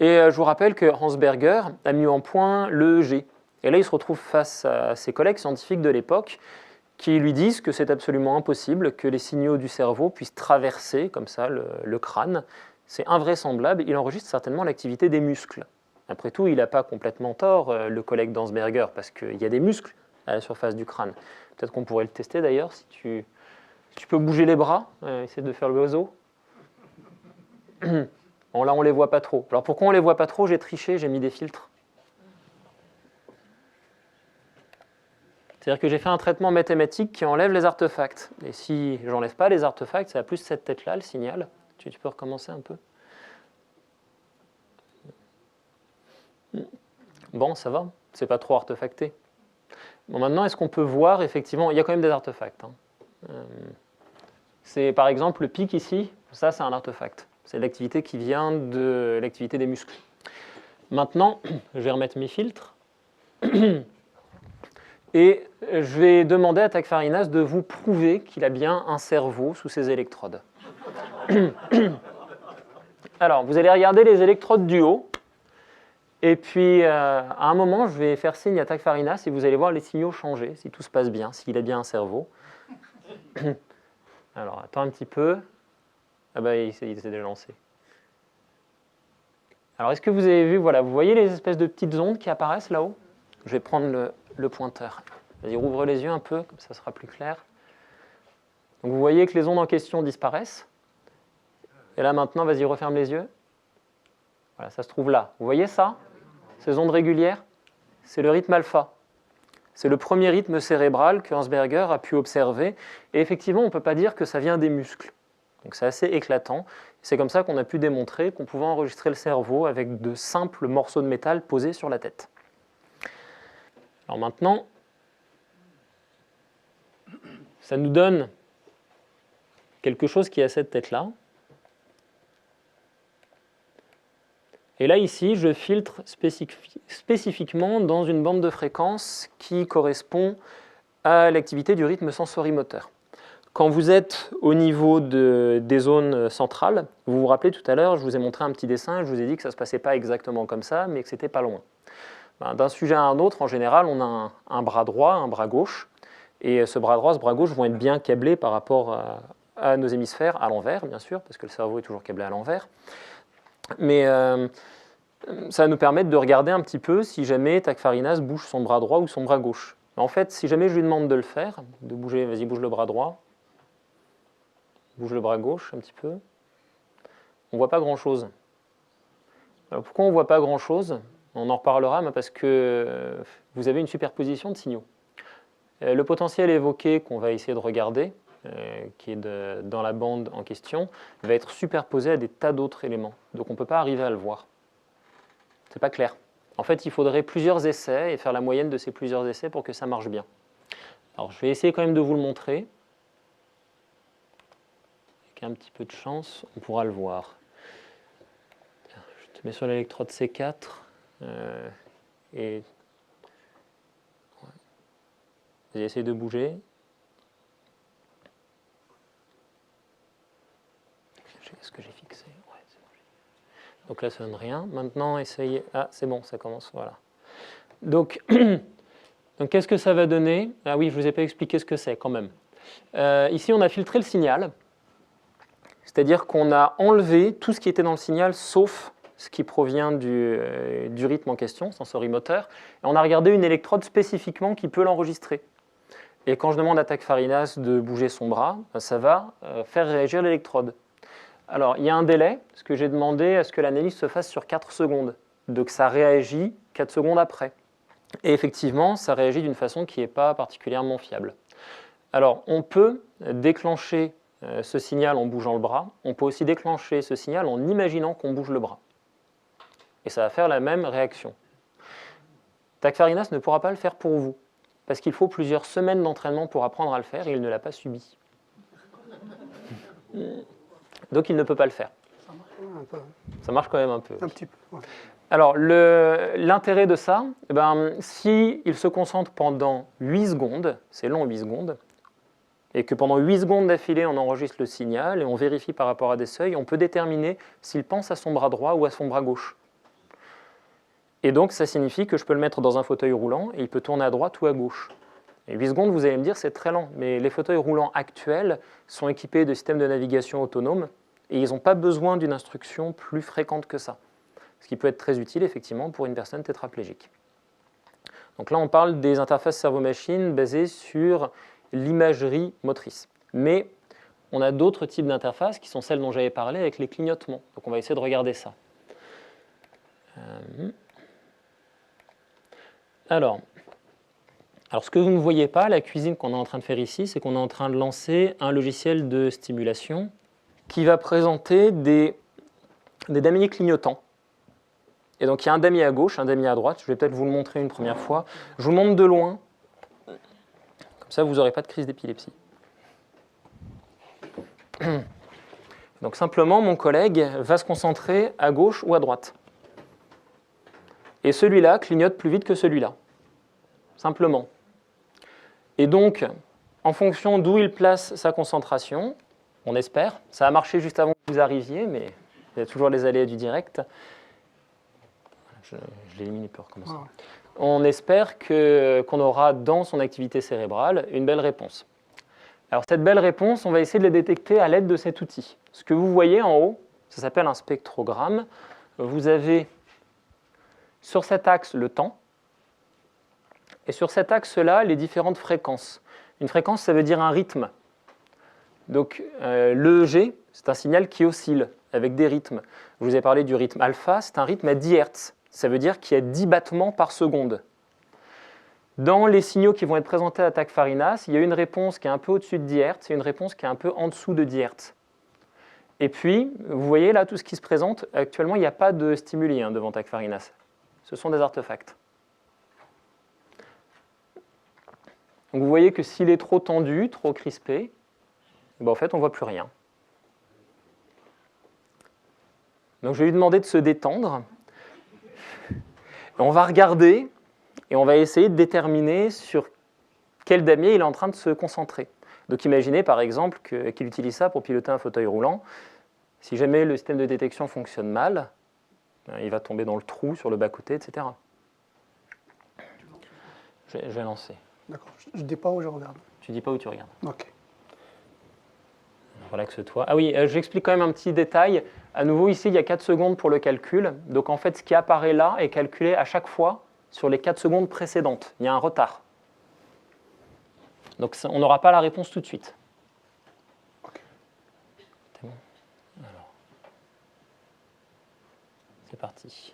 Et je vous rappelle que Hans Berger a mis en point l'EEG. Et là, il se retrouve face à ses collègues scientifiques de l'époque qui lui disent que c'est absolument impossible que les signaux du cerveau puissent traverser comme ça le crâne. C'est invraisemblable, il enregistre certainement l'activité des muscles. Après tout, il n'a pas complètement tort, le collègue d'Hansberger, parce qu'il y a des muscles à la surface du crâne. Peut-être qu'on pourrait le tester d'ailleurs, si tu peux bouger les bras, essayer de faire le oiseau. Bon, là, on ne les voit pas trop. Alors pourquoi on ne les voit pas trop? J'ai triché, j'ai mis des filtres. C'est-à-dire que j'ai fait un traitement mathématique qui enlève les artefacts. Et si je n'enlève pas les artefacts, ça a plus cette tête-là, le signal. Tu peux recommencer un peu? Bon, ça va, c'est pas trop artefacté. Bon, maintenant, est-ce qu'on peut voir, effectivement, il y a quand même des artefacts. C'est par exemple le pic ici, ça c'est un artefact. C'est l'activité qui vient de l'activité des muscles. Maintenant, je vais remettre mes filtres. Et je vais demander à Takfarinas de vous prouver qu'il a bien un cerveau sous ces électrodes. Alors, vous allez regarder les électrodes du haut. Et puis, à un moment, je vais faire signe à Takfarinas et vous allez voir les signaux changer, si tout se passe bien, s'il a bien un cerveau. Alors, attends un petit peu. Ah bah, il s'est déjà lancé. Alors, est-ce que vous avez vu, voilà, vous voyez les espèces de petites ondes qui apparaissent là-haut? Je vais prendre le pointeur. Vas-y, rouvre les yeux un peu, comme ça sera plus clair. Donc, vous voyez que les ondes en question disparaissent. Et là, maintenant, vas-y, referme les yeux. Voilà, ça se trouve là. Vous voyez ça? Ces ondes régulières, c'est le rythme alpha. C'est le premier rythme cérébral que Hansberger a pu observer. Et effectivement, on ne peut pas dire que ça vient des muscles. Donc c'est assez éclatant. C'est comme ça qu'on a pu démontrer qu'on pouvait enregistrer le cerveau avec de simples morceaux de métal posés sur la tête. Alors maintenant, ça nous donne quelque chose qui a cette tête-là. Et là, ici, je filtre spécifiquement dans une bande de fréquence qui correspond à l'activité du rythme sensorimoteur. Quand vous êtes au niveau des zones centrales, vous vous rappelez tout à l'heure, je vous ai montré un petit dessin, je vous ai dit que ça ne se passait pas exactement comme ça, mais que c'était pas loin. D'un sujet à un autre, en général, on a un bras droit, un bras gauche, et ce bras droit, ce bras gauche vont être bien câblés par rapport à nos hémisphères, à l'envers, bien sûr, parce que le cerveau est toujours câblé à l'envers. Mais ça va nous permettre de regarder un petit peu si jamais Takfarinas bouge son bras droit ou son bras gauche. En fait, si jamais je lui demande de le faire, de bouger, vas-y, bouge le bras droit, bouge le bras gauche un petit peu. on ne voit pas grand-chose. Alors pourquoi on ne voit pas grand-chose? On en reparlera, mais parce que vous avez une superposition de signaux. Le potentiel évoqué qu'on va essayer de regarder, qui est dans la bande en question, va être superposé à des tas d'autres éléments. Donc on ne peut pas arriver à le voir. C'est pas clair. En fait, il faudrait plusieurs essais et faire la moyenne de ces plusieurs essais pour que ça marche bien. Alors je vais essayer quand même de vous le montrer. Avec un petit peu de chance, on pourra le voir. Je te mets sur l'électrode C4 et vas-y, essaye de bouger. Est-ce que j'ai fixé? Ouais, c'est bon. Donc là, ça ne donne rien. Maintenant, essayez. Ah, c'est bon, ça commence. Voilà. Donc qu'est-ce que ça va donner? Ah oui, je ne vous ai pas expliqué ce que c'est quand même. Ici, on a filtré le signal. C'est-à-dire qu'on a enlevé tout ce qui était dans le signal, sauf ce qui provient du rythme en question, sensorimoteur. Et on a regardé une électrode spécifiquement qui peut l'enregistrer. Et quand je demande à Tacfarinas de bouger son bras, ça va faire réagir l'électrode. Alors, il y a un délai, parce que j'ai demandé à ce que l'analyse se fasse sur 4 secondes. Donc ça réagit 4 secondes après. Et effectivement, ça réagit d'une façon qui n'est pas particulièrement fiable. Alors, on peut déclencher ce signal en bougeant le bras. On peut aussi déclencher ce signal en imaginant qu'on bouge le bras. Et ça va faire la même réaction. Tacfarinas ne pourra pas le faire pour vous, parce qu'il faut plusieurs semaines d'entraînement pour apprendre à le faire et il ne l'a pas subi. Donc il ne peut pas le faire. Ça marche quand même un peu. Ça marche quand même un peu. Un petit peu, ouais. Alors l'intérêt de ça, s'il se concentre pendant 8 secondes, c'est long 8 secondes, et que pendant 8 secondes d'affilée on enregistre le signal et on vérifie par rapport à des seuils, on peut déterminer s'il pense à son bras droit ou à son bras gauche. Et donc ça signifie que je peux le mettre dans un fauteuil roulant et il peut tourner à droite ou à gauche. Et 8 secondes, vous allez me dire, c'est très lent, mais les fauteuils roulants actuels sont équipés de systèmes de navigation autonomes et ils n'ont pas besoin d'une instruction plus fréquente que ça. Ce qui peut être très utile, effectivement, pour une personne tétraplégique. Donc là, on parle des interfaces cerveau-machine basées sur l'imagerie motrice. Mais on a d'autres types d'interfaces qui sont celles dont j'avais parlé avec les clignotements. Donc on va essayer de regarder ça. Alors, ce que vous ne voyez pas, la cuisine qu'on est en train de faire ici, c'est qu'on est en train de lancer un logiciel de stimulation qui va présenter des damiers clignotants. Et donc il y a un damier à gauche, un damier à droite. Je vais peut-être vous le montrer une première fois. Je vous le montre de loin. Comme ça, vous n'aurez pas de crise d'épilepsie. Donc simplement, mon collègue va se concentrer à gauche ou à droite. Et celui-là clignote plus vite que celui-là. Simplement. Et donc, en fonction d'où il place sa concentration, on espère, ça a marché juste avant que vous arriviez, mais il y a toujours les aléas du direct. Je l'élimine, il peut recommencer. On espère qu'on aura dans son activité cérébrale une belle réponse. Alors cette belle réponse, on va essayer de la détecter à l'aide de cet outil. Ce que vous voyez en haut, ça s'appelle un spectrogramme. Vous avez sur cet axe le temps, et sur cet axe-là, les différentes fréquences. Une fréquence, ça veut dire un rythme. Donc l'EEG, c'est un signal qui oscille avec des rythmes. Je vous ai parlé du rythme alpha, c'est un rythme à 10 Hz. Ça veut dire qu'il y a 10 battements par seconde. Dans les signaux qui vont être présentés à Tacfarinas, il y a une réponse qui est un peu au-dessus de 10 Hz et une réponse qui est un peu en dessous de 10 Hz. Et puis, vous voyez là tout ce qui se présente. Actuellement, il n'y a pas de stimuli devant Tacfarinas. Ce sont des artefacts. Donc vous voyez que s'il est trop tendu, trop crispé, en fait, on ne voit plus rien. Donc je vais lui demander de se détendre. On va regarder et on va essayer de déterminer sur quel damier il est en train de se concentrer. Donc imaginez par exemple qu'il utilise ça pour piloter un fauteuil roulant. Si jamais le système de détection fonctionne mal, il va tomber dans le trou sur le bas-côté, etc. Je vais lancer. D'accord. Je ne dis pas où je regarde. Tu dis pas où tu regardes. Ok. Relaxe-toi. Ah oui, j'explique quand même un petit détail. À nouveau, ici, il y a 4 secondes pour le calcul. Donc en fait, ce qui apparaît là est calculé à chaque fois sur les 4 secondes précédentes. Il y a un retard. Donc on n'aura pas la réponse tout de suite. Ok. C'est bon. Alors. c'est parti.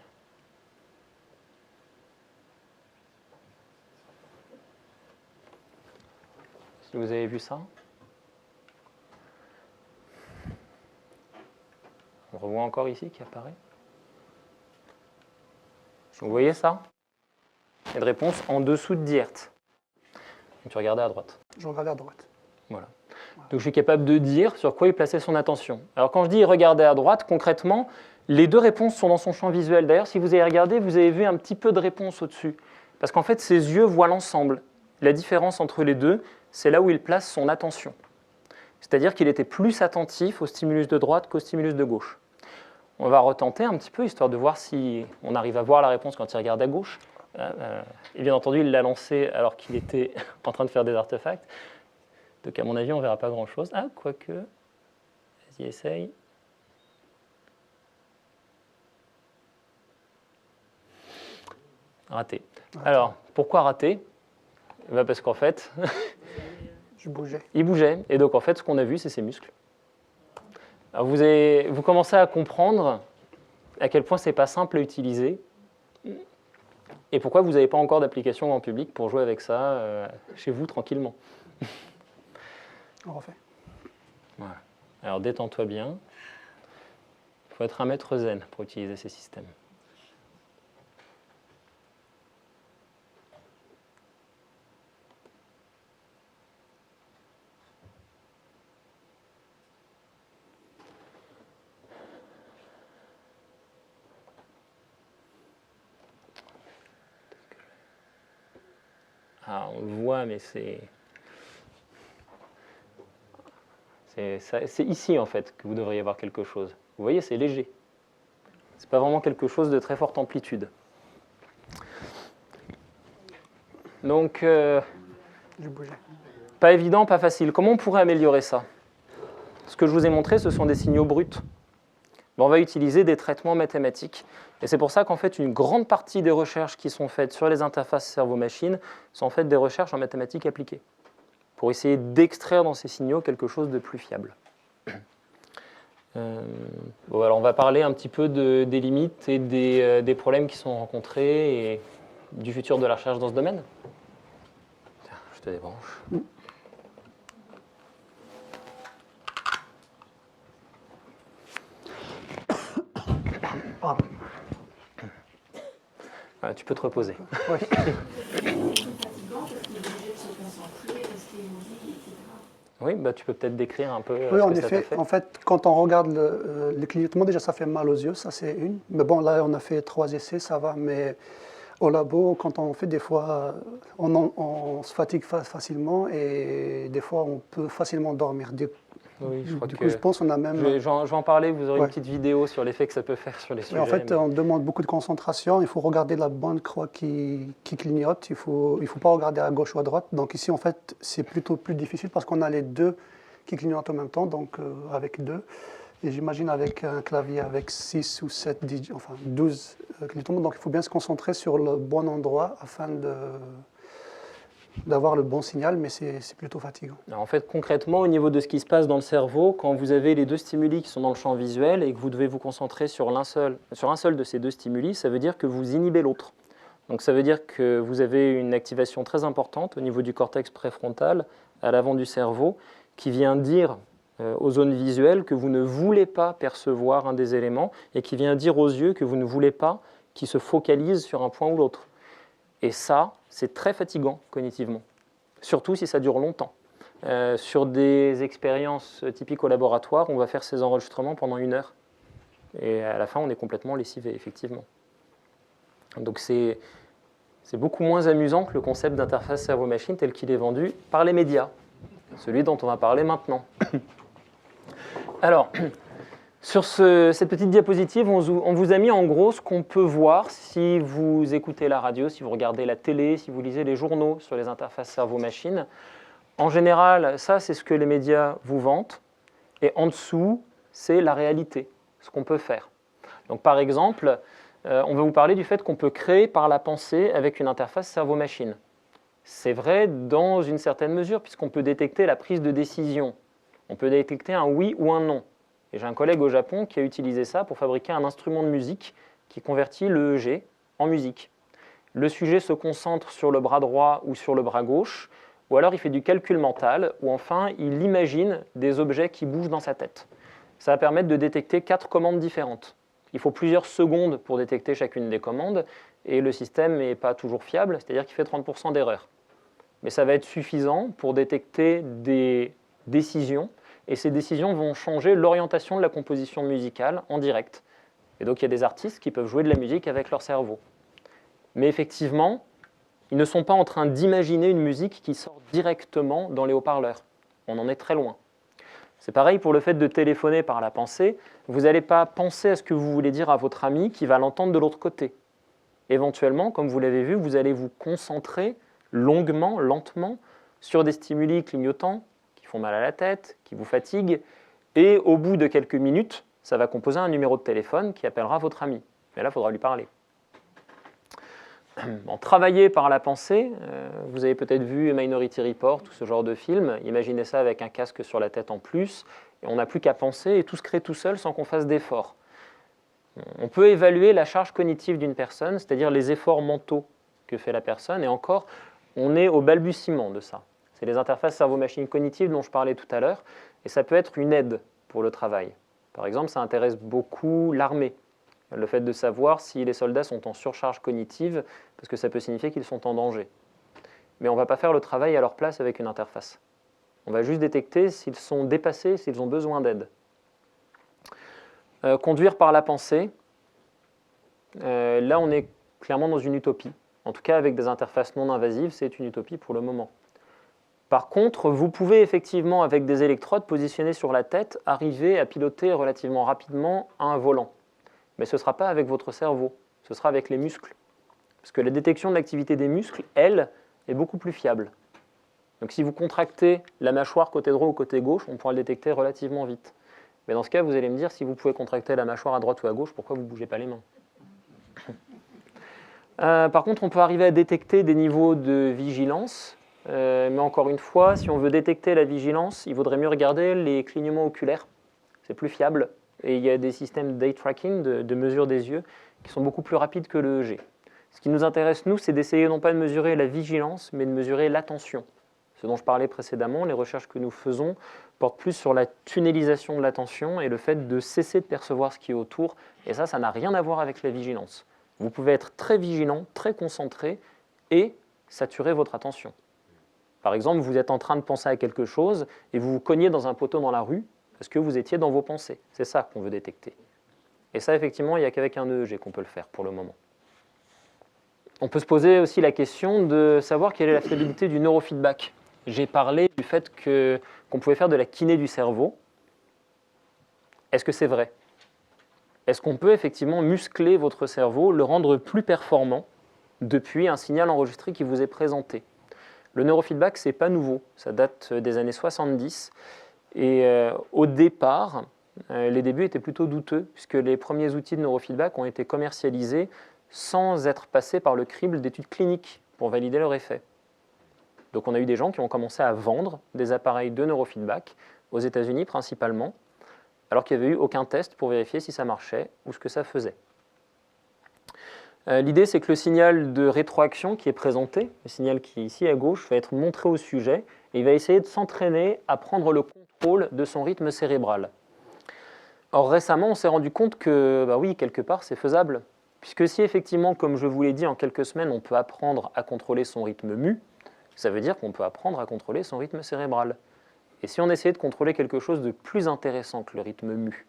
Si vous avez vu ça. On revoit encore ici qui apparaît. Vous voyez ça? Il y a une réponse en dessous de 10 Hz. Tu regardais à droite. Je regardais à droite. Voilà. Donc je suis capable de dire sur quoi il plaçait son attention. Alors quand je dis regarder à droite, concrètement, les deux réponses sont dans son champ visuel. D'ailleurs, si vous avez regardé, vous avez vu un petit peu de réponse au-dessus. Parce qu'en fait, ses yeux voient l'ensemble. La différence entre les deux, c'est là où il place son attention. C'est-à-dire qu'il était plus attentif au stimulus de droite qu'au stimulus de gauche. On va retenter un petit peu, histoire de voir si on arrive à voir la réponse quand il regarde à gauche. Et bien entendu, il l'a lancé alors qu'il était en train de faire des artefacts. Donc à mon avis, on ne verra pas grand-chose. Ah, quoique, vas-y, essaye. Raté. Alors, pourquoi raté? Parce qu'en fait, il bougeait. Et donc en fait, ce qu'on a vu, c'est ses muscles. Alors, vous commencez à comprendre à quel point ce n'est pas simple à utiliser et pourquoi vous n'avez pas encore d'application en public pour jouer avec ça chez vous tranquillement. On refait. Voilà. Alors détends-toi bien. Il faut être un maître zen pour utiliser ces systèmes. Ah, on le voit, mais c'est ici, en fait, que vous devriez voir quelque chose. Vous voyez, c'est léger. Ce n'est pas vraiment quelque chose de très forte amplitude. Donc, pas évident, pas facile. Comment on pourrait améliorer ça? Ce que je vous ai montré, ce sont des signaux bruts. On va utiliser des traitements mathématiques. Et c'est pour ça qu'en fait, une grande partie des recherches qui sont faites sur les interfaces cerveau-machine sont en fait des recherches en mathématiques appliquées, pour essayer d'extraire dans ces signaux quelque chose de plus fiable. Bon, alors on va parler un petit peu des limites et des problèmes qui sont rencontrés et du futur de la recherche dans ce domaine. Tiens, je te débranche. Ah, tu peux te reposer. Oui. Oui, bah, tu peux peut-être décrire un peu oui, ce en que ça t'a effet, fait. en fait, quand on regarde le clignotement, déjà ça fait mal aux yeux, ça c'est une. Mais bon, là on a fait 3 essais, ça va. Mais au labo, quand on fait des fois, on se fatigue facilement et des fois on peut facilement dormir. Oui, je crois Du que coup, je pense qu'on a même. je vais en parler, vous aurez Ouais. une petite vidéo sur l'effet que ça peut faire sur les sujets. En fait, mais- on demande beaucoup de concentration. Il faut regarder la bonne croix qui clignote. Il faut pas regarder à gauche ou à droite. Donc ici, en fait, c'est plutôt plus difficile parce qu'on a les deux qui clignotent en même temps, donc avec deux. Et j'imagine avec un clavier avec 6 ou 7 digits, enfin 12 clignotements. Donc il faut bien se concentrer sur le bon endroit afin d'avoir le bon signal, mais c'est plutôt fatigant. Alors, en fait, concrètement, au niveau de ce qui se passe dans le cerveau, quand vous avez les deux stimuli qui sont dans le champ visuel et que vous devez vous concentrer sur un seul de ces deux stimuli, ça veut dire que vous inhibez l'autre. Donc ça veut dire que vous avez une activation très importante au niveau du cortex préfrontal, à l'avant du cerveau, qui vient dire aux zones visuelles que vous ne voulez pas percevoir un des éléments et qui vient dire aux yeux que vous ne voulez pas qu'ils se focalisent sur un point ou l'autre. Et ça, c'est très fatigant cognitivement, surtout si ça dure longtemps. Sur des expériences typiques au laboratoire, on va faire ces enregistrements pendant 1 heure. Et à la fin, on est complètement lessivé, effectivement. Donc c'est beaucoup moins amusant que le concept d'interface cerveau-machine tel qu'il est vendu par les médias, celui dont on va parler maintenant. Alors, sur cette petite diapositive, on vous a mis en gros ce qu'on peut voir si vous écoutez la radio, si vous regardez la télé, si vous lisez les journaux sur les interfaces cerveau-machine. En général, ça, c'est ce que les médias vous vantent. Et en dessous, c'est la réalité, ce qu'on peut faire. Donc, par exemple, on va vous parler du fait qu'on peut créer par la pensée avec une interface cerveau-machine. C'est vrai dans une certaine mesure, puisqu'on peut détecter la prise de décision. On peut détecter un oui ou un non. Et j'ai un collègue au Japon qui a utilisé ça pour fabriquer un instrument de musique qui convertit le EEG en musique. Le sujet se concentre sur le bras droit ou sur le bras gauche, ou alors il fait du calcul mental, ou enfin il imagine des objets qui bougent dans sa tête. Ça va permettre de détecter 4 commandes différentes. Il faut plusieurs secondes pour détecter chacune des commandes, et le système n'est pas toujours fiable, c'est-à-dire qu'il fait 30% d'erreurs. Mais ça va être suffisant pour détecter des décisions, et ces décisions vont changer l'orientation de la composition musicale en direct. Et donc il y a des artistes qui peuvent jouer de la musique avec leur cerveau. Mais effectivement, ils ne sont pas en train d'imaginer une musique qui sort directement dans les haut-parleurs. On en est très loin. C'est pareil pour le fait de téléphoner par la pensée. Vous n'allez pas penser à ce que vous voulez dire à votre ami qui va l'entendre de l'autre côté. Éventuellement, comme vous l'avez vu, vous allez vous concentrer longuement, lentement, sur des stimuli clignotants qui font mal à la tête, qui vous fatiguent, et au bout de quelques minutes, ça va composer un numéro de téléphone qui appellera votre ami. Mais là, il faudra lui parler. Bon, travailler par la pensée, vous avez peut-être vu Minority Report, tout ce genre de film. Imaginez ça avec un casque sur la tête en plus, et on n'a plus qu'à penser, et tout se crée tout seul sans qu'on fasse d'efforts. On peut évaluer la charge cognitive d'une personne, c'est-à-dire les efforts mentaux que fait la personne, et encore, on est au balbutiement de ça. C'est les interfaces cerveau-machine cognitives dont je parlais tout à l'heure, et ça peut être une aide pour le travail. Par exemple, ça intéresse beaucoup l'armée, le fait de savoir si les soldats sont en surcharge cognitive, parce que ça peut signifier qu'ils sont en danger. Mais on ne va pas faire le travail à leur place avec une interface. On va juste détecter s'ils sont dépassés, s'ils ont besoin d'aide. Conduire par la pensée, là on est clairement dans une utopie. En tout cas avec des interfaces non invasives, c'est une utopie pour le moment. Par contre, vous pouvez effectivement avec des électrodes positionnées sur la tête, arriver à piloter relativement rapidement un volant. Mais ce ne sera pas avec votre cerveau, ce sera avec les muscles. Parce que la détection de l'activité des muscles, elle, est beaucoup plus fiable. Donc si vous contractez la mâchoire côté droit ou côté gauche, on pourra le détecter relativement vite. Mais dans ce cas, vous allez me dire, si vous pouvez contracter la mâchoire à droite ou à gauche, pourquoi vous ne bougez pas les mains? Par contre, on peut arriver à détecter des niveaux de vigilance. Mais encore une fois, si on veut détecter la vigilance, il vaudrait mieux regarder les clignements oculaires. C'est plus fiable. Et il y a des systèmes d'eye tracking, de mesure des yeux, qui sont beaucoup plus rapides que le EEG. Ce qui nous intéresse, nous, c'est d'essayer non pas de mesurer la vigilance, mais de mesurer l'attention. Ce dont je parlais précédemment, les recherches que nous faisons portent plus sur la tunnelisation de l'attention et le fait de cesser de percevoir ce qui est autour. Et ça n'a rien à voir avec la vigilance. Vous pouvez être très vigilant, très concentré et saturer votre attention. Par exemple, vous êtes en train de penser à quelque chose et vous vous cognez dans un poteau dans la rue parce que vous étiez dans vos pensées. C'est ça qu'on veut détecter. Et ça, effectivement, il n'y a qu'avec un EEG qu'on peut le faire pour le moment. On peut se poser aussi la question de savoir quelle est la fiabilité du neurofeedback. J'ai parlé du fait qu'on pouvait faire de la kiné du cerveau. Est-ce que c'est vrai? Est-ce qu'on peut effectivement muscler votre cerveau, le rendre plus performant depuis un signal enregistré qui vous est présenté? Le neurofeedback, ce n'est pas nouveau, ça date des années 70. Et au départ, les débuts étaient plutôt douteux, puisque les premiers outils de neurofeedback ont été commercialisés sans être passés par le crible d'études cliniques pour valider leur effet. Donc on a eu des gens qui ont commencé à vendre des appareils de neurofeedback, aux États-Unis principalement, alors qu'il n'y avait eu aucun test pour vérifier si ça marchait ou ce que ça faisait. L'idée, c'est que le signal de rétroaction qui est présenté, le signal qui est ici à gauche, va être montré au sujet et il va essayer de s'entraîner à prendre le contrôle de son rythme cérébral. Or récemment, on s'est rendu compte que, oui, quelque part, c'est faisable. Puisque si effectivement, comme je vous l'ai dit, en quelques semaines, on peut apprendre à contrôler son rythme mu, ça veut dire qu'on peut apprendre à contrôler son rythme cérébral. Et si on essayait de contrôler quelque chose de plus intéressant que le rythme mu,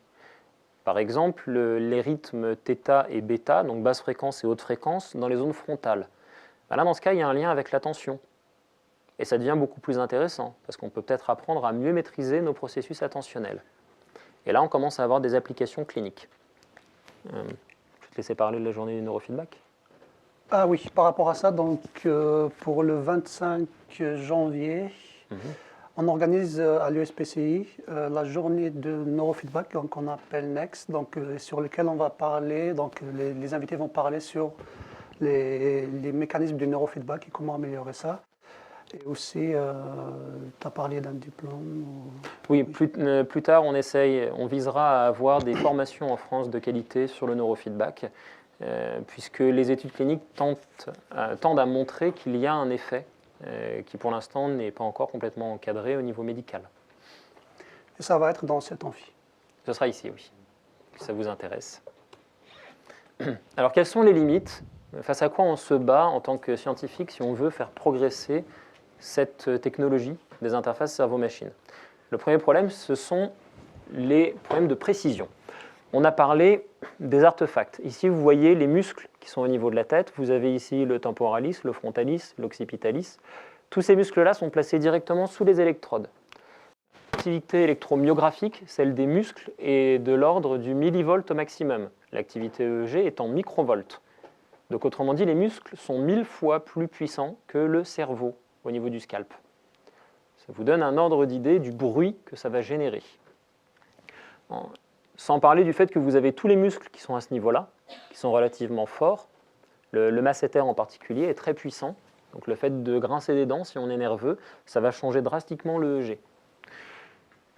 par exemple les rythmes θ et β, donc basse fréquence et haute fréquence, dans les zones frontales, là, dans ce cas, il y a un lien avec l'attention. Et ça devient beaucoup plus intéressant, parce qu'on peut peut-être apprendre à mieux maîtriser nos processus attentionnels. Et là, on commence à avoir des applications cliniques. Je vais te laisser parler de la journée du neurofeedback. Ah oui, par rapport à ça, donc pour le 25 janvier, on organise à l'USPCI la journée de neurofeedback, donc on appelle NEXT, donc, sur lequel on va parler, donc les invités vont parler sur les mécanismes du neurofeedback et comment améliorer ça. Et aussi, tu as parlé d'un diplôme Oui, plus tard, on visera à avoir des formations en France de qualité sur le neurofeedback. puisque les études cliniques tendent à montrer qu'il y a un effet qui pour l'instant n'est pas encore complètement encadré au niveau médical. Et ça va être dans cet amphi. Ce sera ici, oui, si ça vous intéresse. Alors, quelles sont les limites? Face à quoi on se bat en tant que scientifique si on veut faire progresser cette technologie des interfaces cerveau-machine? Le premier problème, ce sont les problèmes de précision. On a parlé des artefacts. Ici, vous voyez les muscles qui sont au niveau de la tête. Vous avez ici le temporalis, le frontalis, l'occipitalis. Tous ces muscles-là sont placés directement sous les électrodes. L'activité électromyographique, celle des muscles, est de l'ordre du millivolt au maximum. L'activité EEG est en microvolts. Donc autrement dit, les muscles sont 1000 fois plus puissants que le cerveau au niveau du scalp. Ça vous donne un ordre d'idée du bruit que ça va générer. Sans parler du fait que vous avez tous les muscles qui sont à ce niveau-là, qui sont relativement forts. Le masséter en particulier est très puissant. Donc le fait de grincer des dents, si on est nerveux, ça va changer drastiquement l'EEG.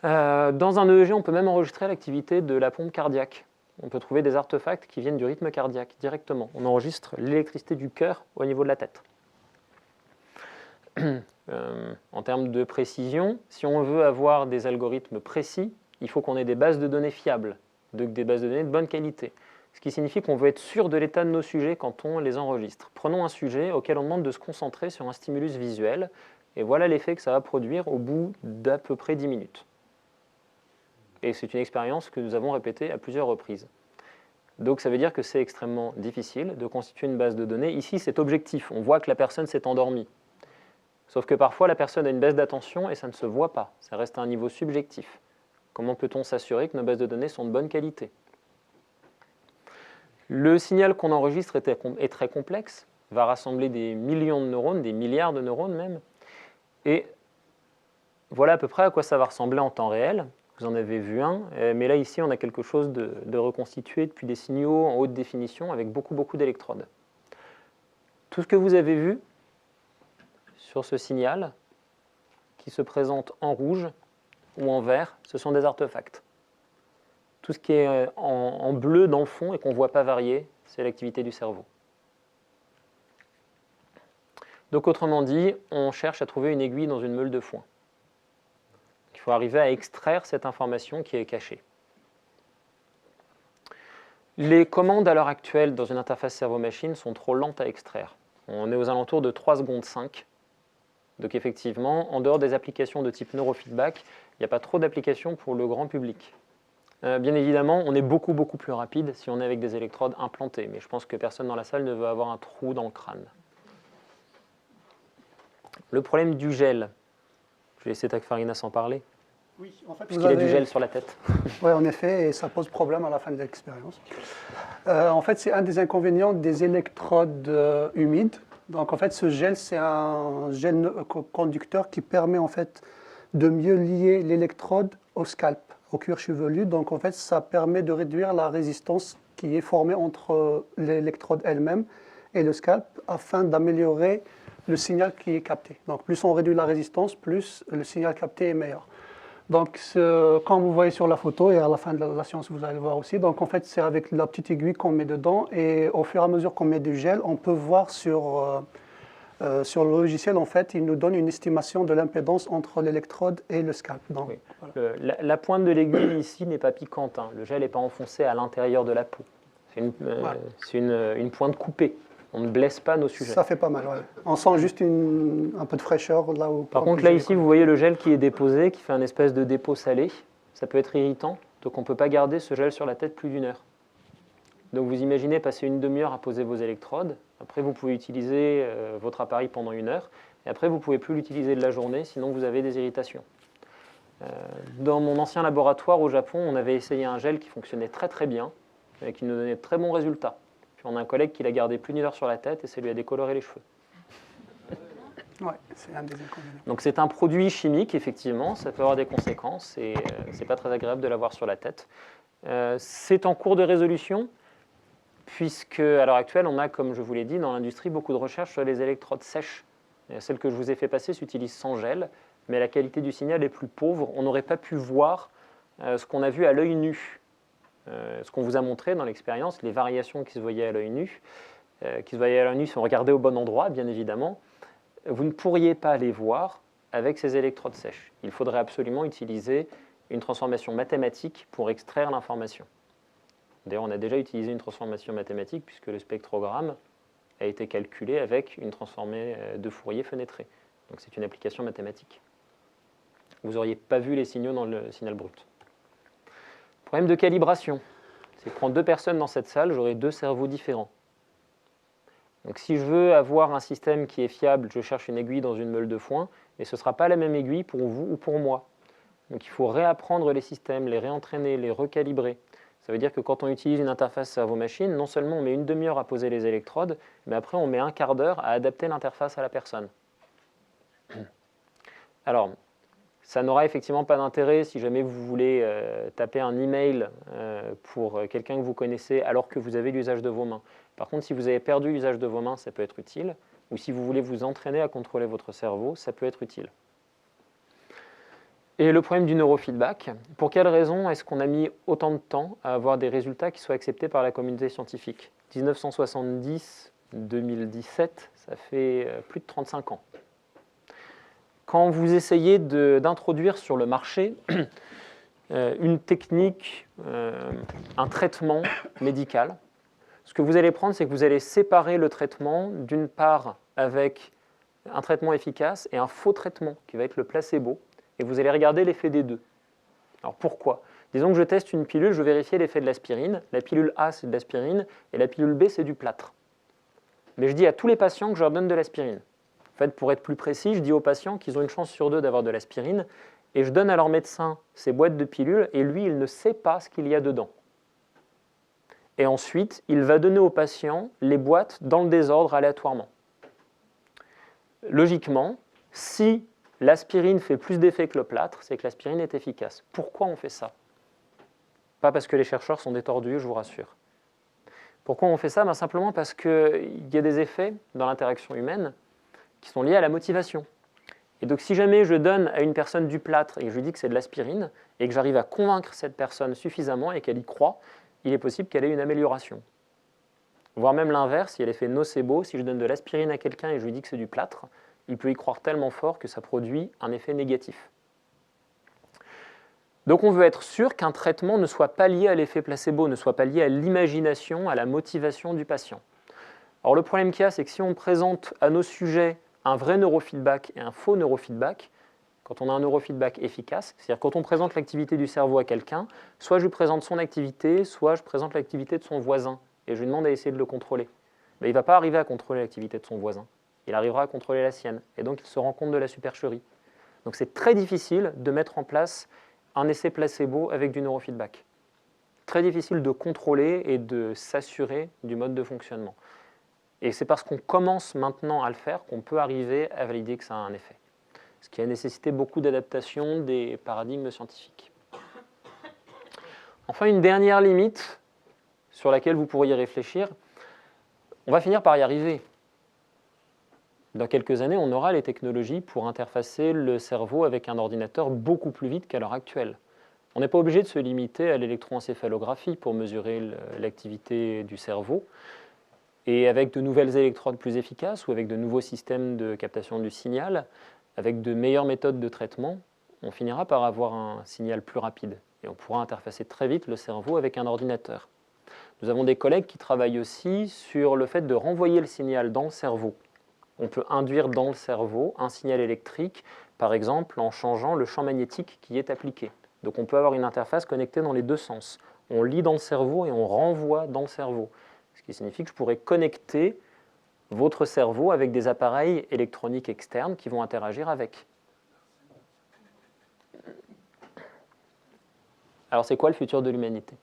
Dans un EEG, on peut même enregistrer l'activité de la pompe cardiaque. On peut trouver des artefacts qui viennent du rythme cardiaque directement. On enregistre l'électricité du cœur au niveau de la tête. En termes de précision, si on veut avoir des algorithmes précis, il faut qu'on ait des bases de données fiables, des bases de données de bonne qualité. Ce qui signifie qu'on veut être sûr de l'état de nos sujets quand on les enregistre. Prenons un sujet auquel on demande de se concentrer sur un stimulus visuel, et voilà l'effet que ça va produire au bout d'à peu près 10 minutes. Et c'est une expérience que nous avons répétée à plusieurs reprises. Donc ça veut dire que c'est extrêmement difficile de constituer une base de données. Ici, c'est objectif. On voit que la personne s'est endormie. Sauf que parfois, la personne a une baisse d'attention et ça ne se voit pas. Ça reste à un niveau subjectif. Comment peut-on s'assurer que nos bases de données sont de bonne qualité? Le signal qu'on enregistre est très complexe, va rassembler des millions de neurones, des milliards de neurones même. Et voilà à peu près à quoi ça va ressembler en temps réel. Vous en avez vu un, mais là ici on a quelque chose de reconstitué depuis des signaux en haute définition avec beaucoup d'électrodes. Tout ce que vous avez vu sur ce signal qui se présente en rouge ou en vert, ce sont des artefacts. Tout ce qui est en bleu dans le fond et qu'on ne voit pas varier, c'est l'activité du cerveau. Donc autrement dit, on cherche à trouver une aiguille dans une meule de foin. Il faut arriver à extraire cette information qui est cachée. Les commandes à l'heure actuelle dans une interface cerveau-machine sont trop lentes à extraire. On est aux alentours de 3 secondes 5. Donc effectivement, en dehors des applications de type neurofeedback, il n'y a pas trop d'applications pour le grand public. Bien évidemment, on est beaucoup plus rapide si on est avec des électrodes implantées, mais je pense que personne dans la salle ne veut avoir un trou dans le crâne. Le problème du gel, je vais laisser Takfarina s'en parler. Oui, en fait, puisqu'il a du gel sur la tête. Oui, en effet, et ça pose problème à la fin de l'expérience. En fait, c'est un des inconvénients des électrodes humides. Donc, en fait, ce gel, c'est un gel conducteur qui permet en fait de mieux lier l'électrode au scalp, au cuir chevelu. Donc, en fait, ça permet de réduire la résistance qui est formée entre l'électrode elle-même et le scalp afin d'améliorer le signal qui est capté. Donc, plus on réduit la résistance, plus le signal capté est meilleur. Donc, comme vous voyez sur la photo, et à la fin de la séance, vous allez le voir aussi, donc en fait, c'est avec la petite aiguille qu'on met dedans, et au fur et à mesure qu'on met du gel, on peut voir sur le logiciel, en fait, il nous donne une estimation de l'impédance entre l'électrode et le scalp. Donc, oui. voilà. La pointe de l'aiguille ici n'est pas piquante, hein. Le gel n'est pas enfoncé à l'intérieur de la peau. C'est une pointe coupée. On ne blesse pas nos sujets. Ça fait pas mal, ouais. On sent juste un peu de fraîcheur là où... Par contre, là, ici, vous voyez le gel qui est déposé, qui fait un espèce de dépôt salé. Ça peut être irritant, donc on ne peut pas garder ce gel sur la tête plus d'1 heure. Donc vous imaginez passer une demi-heure à poser vos électrodes. Après, vous pouvez utiliser votre appareil pendant 1 heure. Et après, vous ne pouvez plus l'utiliser de la journée, sinon vous avez des irritations. Dans mon ancien laboratoire au Japon, on avait essayé un gel qui fonctionnait très bien, et qui nous donnait de très bons résultats. On a un collègue qui l'a gardé plus d'1 heure sur la tête et ça lui a décoloré les cheveux. Oui, c'est un des inconvénients. Donc c'est un produit chimique, effectivement, ça peut avoir des conséquences et c'est pas très agréable de l'avoir sur la tête. C'est en cours de résolution, puisque à l'heure actuelle, on a, comme je vous l'ai dit, dans l'industrie, beaucoup de recherches sur les électrodes sèches. Celle que je vous ai fait passer s'utilise sans gel, mais la qualité du signal est plus pauvre. On n'aurait pas pu voir ce qu'on a vu à l'œil nu. ce qu'on vous a montré dans l'expérience, les variations qui se voyaient à l'œil nu, si on regardait au bon endroit, bien évidemment, vous ne pourriez pas les voir avec ces électrodes sèches. Il faudrait absolument utiliser une transformation mathématique pour extraire l'information. D'ailleurs, on a déjà utilisé une transformation mathématique puisque le spectrogramme a été calculé avec une transformée de Fourier fenêtrée. Donc c'est une application mathématique. Vous n'auriez pas vu les signaux dans le signal brut. Problème de calibration. C'est que prendre deux personnes dans cette salle, j'aurai deux cerveaux différents. Donc si je veux avoir un système qui est fiable, je cherche une aiguille dans une meule de foin, mais ce ne sera pas la même aiguille pour vous ou pour moi. Donc il faut réapprendre les systèmes, les réentraîner, les recalibrer. Ça veut dire que quand on utilise une interface cerveau-machine, non seulement on met une demi-heure à poser les électrodes, mais après on met un quart d'heure à adapter l'interface à la personne. Alors, ça n'aura effectivement pas d'intérêt si jamais vous voulez taper un email pour quelqu'un que vous connaissez alors que vous avez l'usage de vos mains. Par contre, si vous avez perdu l'usage de vos mains, ça peut être utile. Ou si vous voulez vous entraîner à contrôler votre cerveau, ça peut être utile. Et le problème du neurofeedback, pour quelle raison est-ce qu'on a mis autant de temps à avoir des résultats qui soient acceptés par la communauté scientifique ? 1970-2017, ça fait plus de 35 ans. Quand vous essayez d'introduire sur le marché une technique, un traitement médical, ce que vous allez prendre, c'est que vous allez séparer le traitement d'une part avec un traitement efficace et un faux traitement qui va être le placebo, et vous allez regarder l'effet des deux. Alors pourquoi ? Disons que je teste une pilule, je vais vérifier l'effet de l'aspirine. La pilule A, c'est de l'aspirine, et la pilule B, c'est du plâtre. Mais je dis à tous les patients que je leur donne de l'aspirine. En fait, pour être plus précis, je dis aux patients qu'ils ont une chance sur deux d'avoir de l'aspirine, et je donne à leur médecin ces boîtes de pilules, et lui, il ne sait pas ce qu'il y a dedans. Et ensuite, il va donner aux patients les boîtes dans le désordre aléatoirement. Logiquement, si l'aspirine fait plus d'effet que le plâtre, c'est que l'aspirine est efficace. Pourquoi on fait ça ? Pas parce que les chercheurs sont des tordus, je vous rassure. Pourquoi on fait ça ? Simplement parce qu'il y a des effets dans l'interaction humaine qui sont liés à la motivation. Et donc si jamais je donne à une personne du plâtre et que je lui dis que c'est de l'aspirine, et que j'arrive à convaincre cette personne suffisamment et qu'elle y croit, il est possible qu'elle ait une amélioration. Voire même l'inverse, si elle est fait nocebo, si je donne de l'aspirine à quelqu'un et je lui dis que c'est du plâtre, il peut y croire tellement fort que ça produit un effet négatif. Donc on veut être sûr qu'un traitement ne soit pas lié à l'effet placebo, ne soit pas lié à l'imagination, à la motivation du patient. Alors le problème qu'il y a, c'est que si on présente à nos sujets un vrai neurofeedback et un faux neurofeedback, quand on a un neurofeedback efficace, c'est-à-dire quand on présente l'activité du cerveau à quelqu'un, soit je lui présente son activité, soit je présente l'activité de son voisin, et je lui demande à essayer de le contrôler. Mais il ne va pas arriver à contrôler l'activité de son voisin. Il arrivera à contrôler la sienne, et donc il se rend compte de la supercherie. Donc c'est très difficile de mettre en place un essai placebo avec du neurofeedback. Très difficile de contrôler et de s'assurer du mode de fonctionnement. Et c'est parce qu'on commence maintenant à le faire qu'on peut arriver à valider que ça a un effet. Ce qui a nécessité beaucoup d'adaptation des paradigmes scientifiques. Enfin, une dernière limite sur laquelle vous pourriez réfléchir, on va finir par y arriver. Dans quelques années, on aura les technologies pour interfacer le cerveau avec un ordinateur beaucoup plus vite qu'à l'heure actuelle. On n'est pas obligé de se limiter à l'électroencéphalographie pour mesurer l'activité du cerveau. Et avec de nouvelles électrodes plus efficaces ou avec de nouveaux systèmes de captation du signal, avec de meilleures méthodes de traitement, on finira par avoir un signal plus rapide. Et on pourra interfacer très vite le cerveau avec un ordinateur. Nous avons des collègues qui travaillent aussi sur le fait de renvoyer le signal dans le cerveau. On peut induire dans le cerveau un signal électrique, par exemple en changeant le champ magnétique qui est appliqué. Donc on peut avoir une interface connectée dans les deux sens. On lit dans le cerveau et on renvoie dans le cerveau. Ce qui signifie que je pourrais connecter votre cerveau avec des appareils électroniques externes qui vont interagir avec. Alors c'est quoi le futur de l'humanité ?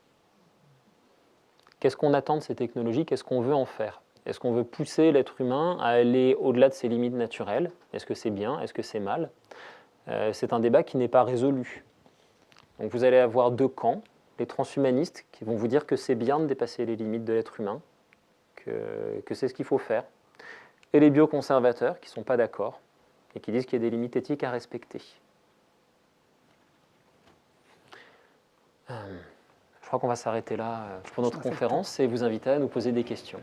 Qu'est-ce qu'on attend de ces technologies ? Qu'est-ce qu'on veut en faire ? Est-ce qu'on veut pousser l'être humain à aller au-delà de ses limites naturelles ? Est-ce que c'est bien ? Est-ce que c'est mal ? C'est un débat qui n'est pas résolu. Donc vous allez avoir deux camps, les transhumanistes qui vont vous dire que c'est bien de dépasser les limites de l'être humain, que c'est ce qu'il faut faire, et les bioconservateurs qui ne sont pas d'accord et qui disent qu'il y a des limites éthiques à respecter. Je crois qu'on va s'arrêter là pour notre Ça fait le conférence et vous inviter à nous poser des questions.